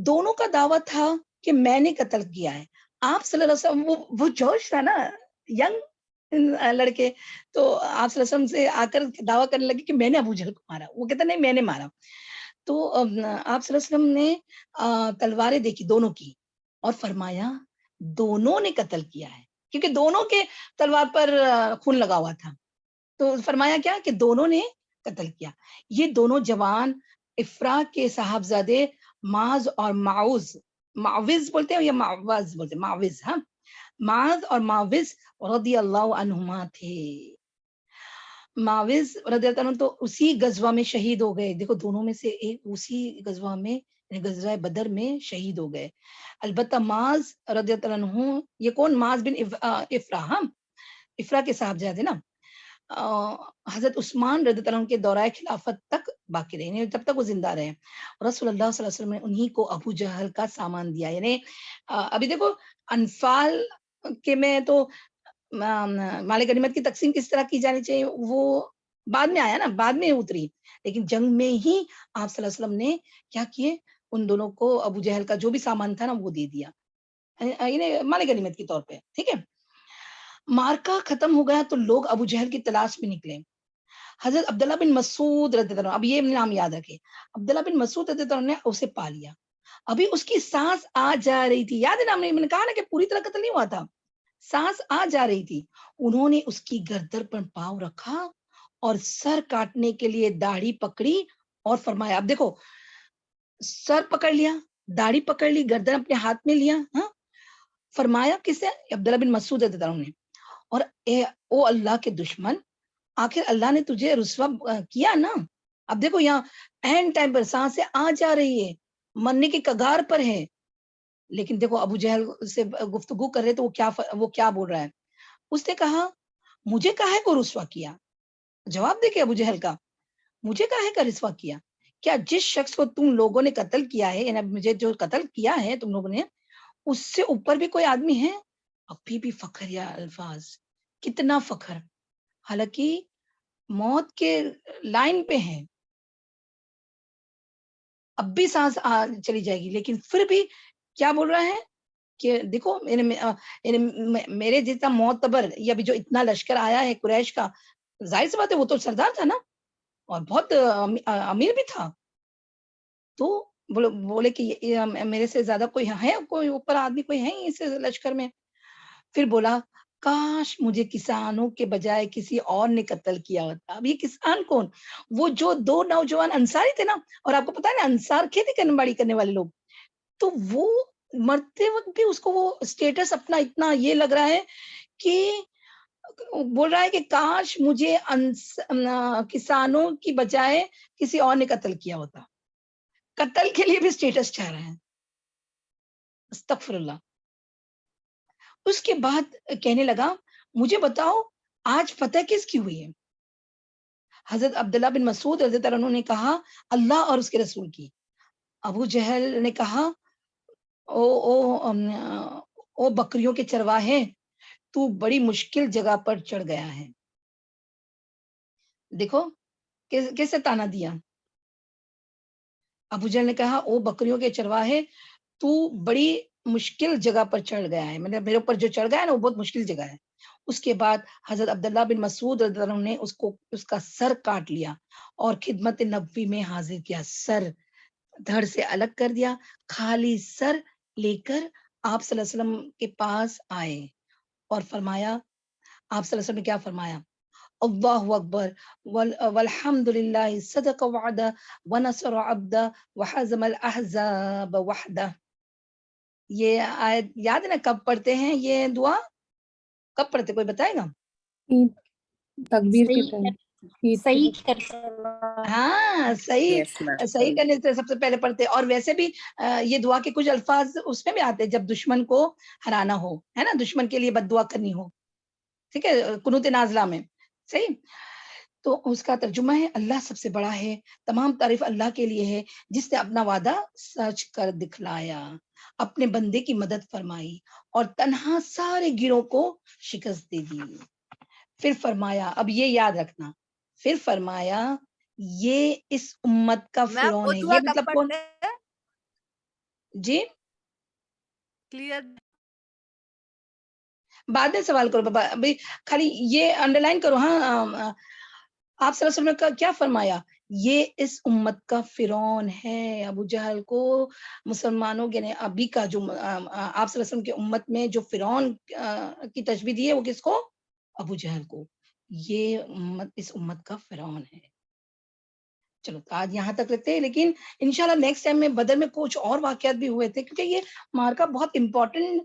دونوں کا دعویٰ تھا کہ میں نے قتل کیا ہے. آپ صلی اللہ علیہ وسلم وہ جوش تھا نا, ینگ لڑکے, تو آپ صلی اللہ علیہ وسلم سے آ کر دعویٰ کرنے لگے کہ میں نے ابو جہل کو مارا. وہ کہتا نہیں میں نے مارا. تو آپ صلی اللہ علیہ وسلم نے تلواریں دیکھی دونوں کی اور فرمایا دونوں نے قتل کیا ہے, کیونکہ دونوں کے تلوار پر خون لگا ہوا تھا. تو فرمایا کیا کہ دونوں نے قتل کیا. یہ دونوں جوان افرا کے صاحبزادے معاذ اور معوذ بولتے ہیں یا معوذ بولتے ہیں, معوذ. ہاں, معاذ اور معوذ رضی اللہ عنہما تھے. معوذ رضی اللہ عنہ تو اسی غزوہ میں شہید ہو گئے. دیکھو دونوں میں سے ایک اسی غزوہ میں غزوہ بدر میں شہید ہو گئے. البتہ معاذ رضی اللہ عنہ, یہ کون, معاذ بن افرا. ہاں, افرا کے صاحبزادے نا, حضرت عثمان رضی اللہ عنہ کے دورہ خلافت تک باقی رہے, تب تک وہ زندہ رہے. رسول اللہ صلی اللہ علیہ وسلم نے انہی کو ابو جہل کا سامان دیا. یعنی ابھی دیکھو انفال کے میں تو مال غنیمت کی تقسیم کس طرح کی جانی چاہیے وہ بعد میں آیا نا, بعد میں اتری, لیکن جنگ میں ہی آپ صلی اللہ علیہ وسلم نے کیا کیے, ان دونوں کو ابو جہل کا جو بھی سامان تھا نا وہ دے دیا, یعنی مال غنیمت کے طور پہ. ٹھیک ہے, مارکا ختم ہو گیا تو لوگ ابو جہل کی تلاش میں نکلے. حضرت عبداللہ بن مسعود رضی اللہ عنہ, اب یہ نام یاد رکھے, عبداللہ بن مسعود رضی اللہ عنہ نے اسے پا لیا. ابھی اس کی سانس آ جا رہی تھی, یاد ہے نا میں نے کہا نا کہ پوری طرح قتل نہیں ہوا تھا, سانس آ جا رہی تھی. انہوں نے اس کی گردن پر پاؤں رکھا اور سر کاٹنے کے لیے داڑھی پکڑی اور فرمایا, اب دیکھو سر پکڑ لیا, داڑھی پکڑ لی, گردن اپنے ہاتھ میں لیا. ہاں, فرمایا کس سے, عبداللہ بن مسعود رضی اللہ عنہ نے, اور او اللہ کے دشمن، آخر اللہ نے تجھے رسوا کیا نا. اب دیکھو یہاں اینڈ ٹائم پر سانسیں آ جا رہی ہے، مرنے کی کگار پر ہے، لیکن دیکھو ابو جہل سے گفتگو کر رہے تو وہ کیا بول رہا ہے. اس نے کہا مجھے کاہے کو رسوا کیا. جواب دیکھے ابو جہل کا، مجھے کاہے کا رسوا کیا؟ کیا جس شخص کو تم لوگوں نے قتل کیا ہے، یعنی مجھے جو قتل کیا ہے تم لوگوں نے، اس سے اوپر بھی کوئی آدمی ہے؟ ابھی بھی فخر یا الفاظ، کتنا فخر، حالانکہ موت کے لائن پہ ہیں، اب بھی سانس چلی جائے گی، لیکن پھر بھی کیا بول رہا ہے کہ دیکھو میرے جتنا معتبر یا بھی جو اتنا لشکر آیا ہے قریش کا، ظاہر سی بات ہے وہ تو سردار تھا نا اور بہت امیر بھی تھا، تو بولے کہ میرے سے زیادہ کوئی ہے، کوئی اوپر آدمی کوئی ہے اس لشکر میں. پھر بولا کاش مجھے کسانوں کے بجائے کسی اور نے قتل کیا ہوتا. اب یہ کسان کون؟ وہ جو 2 نوجوان انصاری تھے نا، اور آپ کو پتا ہے نا انصار کھیتی کرنے باڑی کرنے والے لوگ، تو وہ مرتے وقت بھی اس کو وہ اسٹیٹس اپنا اتنا یہ لگ رہا ہے کہ بول رہا ہے کہ کاش مجھے کسانوں کی بجائے کسی اور نے قتل کیا ہوتا. قتل کے لیے بھی اسٹیٹس چاہ رہے ہیں، استغفر اللہ. اس کے بعد کہنے لگا مجھے بتاؤ آج فتح کس کی ہوئی ہے؟ حضرت عبداللہ بن مسعود رضی اللہ عنہ نے کہا اللہ اور اس کے رسول کی. ابو جہل نے کہا او بکریوں کے چرواہے، تو بڑی مشکل جگہ پر چڑھ گیا ہے. دیکھو کیسے تانا دیا. ابو جہل نے کہا او بکریوں کے چرواہے، تو بڑی مشکل جگہ پر چڑھ گیا ہے، مطلب میرے اوپر جو چڑھ گیا ہے نا وہ بہت مشکل جگہ ہے. اس کے بعد حضرت عبداللہ بن مسعود رضی اللہ عنہ نے اس کا سر کاٹ لیا اور خدمت نبوی میں حاضر کیا. سر دھڑ سے الگ کر دیا، خالی سر لے کر آپ صلی اللہ علیہ وسلم کے پاس آئے اور فرمایا، آپ صلی اللہ علیہ وسلم نے کیا فرمایا؟ اللہ اکبر والحمد للہ صدق وعدہ ونصر عبدہ وحزم الاحزاب وحدہ. یہ آیت یاد ہے نا؟ کب پڑھتے ہیں یہ دعا؟ کب پڑھتے کوئی بتائے گا؟ تکبیر کے ٹائم. صحیح کر ہاں صحیح کرنے سے سب سے پہلے پڑھتے. اور ویسے بھی یہ دعا کے کچھ الفاظ اس میں بھی آتے جب دشمن کو ہرانا ہو، ہے نا، دشمن کے لیے بد دعا کرنی ہو، ٹھیک ہے، قنوت نازلہ میں. صحیح. تو اس کا ترجمہ ہے اللہ سب سے بڑا ہے، تمام تعریف اللہ کے لیے ہے جس نے اپنا وعدہ سچ کر دکھلایا، اپنے بندے کی مدد فرمائی اور تنہا سارے گروہوں کو شکست دے دی. پھر فرمایا، اب یہ یاد رکھنا، پھر فرمایا یہ اس امت کا فرعون ہے. یہ مطلب کون؟ جی کلیئر بعد میں سوال کرو بابا، ابھی خالی یہ انڈر لائن کرو. ہاں آپ صلی اللہ علیہ وسلم نے کیا فرمایا؟ یہ اس امت کا فرعون ہے. ابو جہل کو مسلمانوں کے ابھی کا جو آپ صلی اللہ علیہ وسلم کی امت میں جو فرعون کی تشبیہ دی ہے وہ کس کو؟ ابو جہل کو. یہ امت اس امت کا فرعون ہے. چلو آج یہاں تک رکھتے ہیں، لیکن انشاءاللہ نیکسٹ ٹائم میں بدر میں کچھ اور واقعات بھی ہوئے تھے، کیونکہ یہ مارکا بہت امپورٹنٹ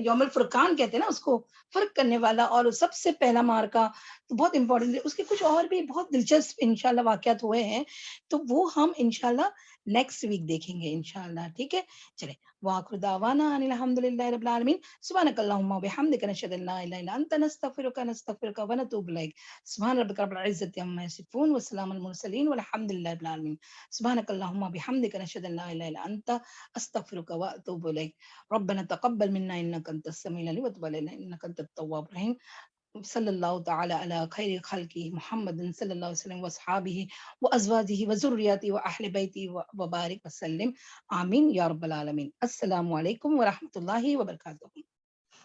یوم الفرقان کہتے ہیں نا اس کو، فرق کرنے والا اور سب سے پہلا مارکا تو بہت امپورٹنٹ ہے. اس کے کچھ اور بھی بہت دلچسپ انشاءاللہ واقعات ہوئے ہیں، تو وہ ہم انشاءاللہ نیکسٹ ویک دیکھیں گے انشاءاللہ. ٹھیک ہے، چلے وآخر دعوانا ان الحمدللہ رب العالمین. سبحانک اللہم وبحمدک نشہد ان لا الہ الا انت نستغفرک ونتوب الیک. سبحان ربک رب العزة عما یصفون وسلام علی المرسلین والحمد للہ رب العالمین. سبحانک اللہم وبحمدک نشہد ان لا الہ الا انت استغفرک واتوب الیک. ربنا تقبل منا انک انت السمیع العلیم وتب علینا انک انت التواب الرحیم. صلی اللہ تعالی علی خیر خلقہ محمد صلی اللہ علیہ وسلم واصحابہ وازواجہ وذریاتہ واہل بیتہ وبارک وسلم. آمین یا رب العالمین. السلام علیکم ورحمۃ اللہ وبرکاتہ.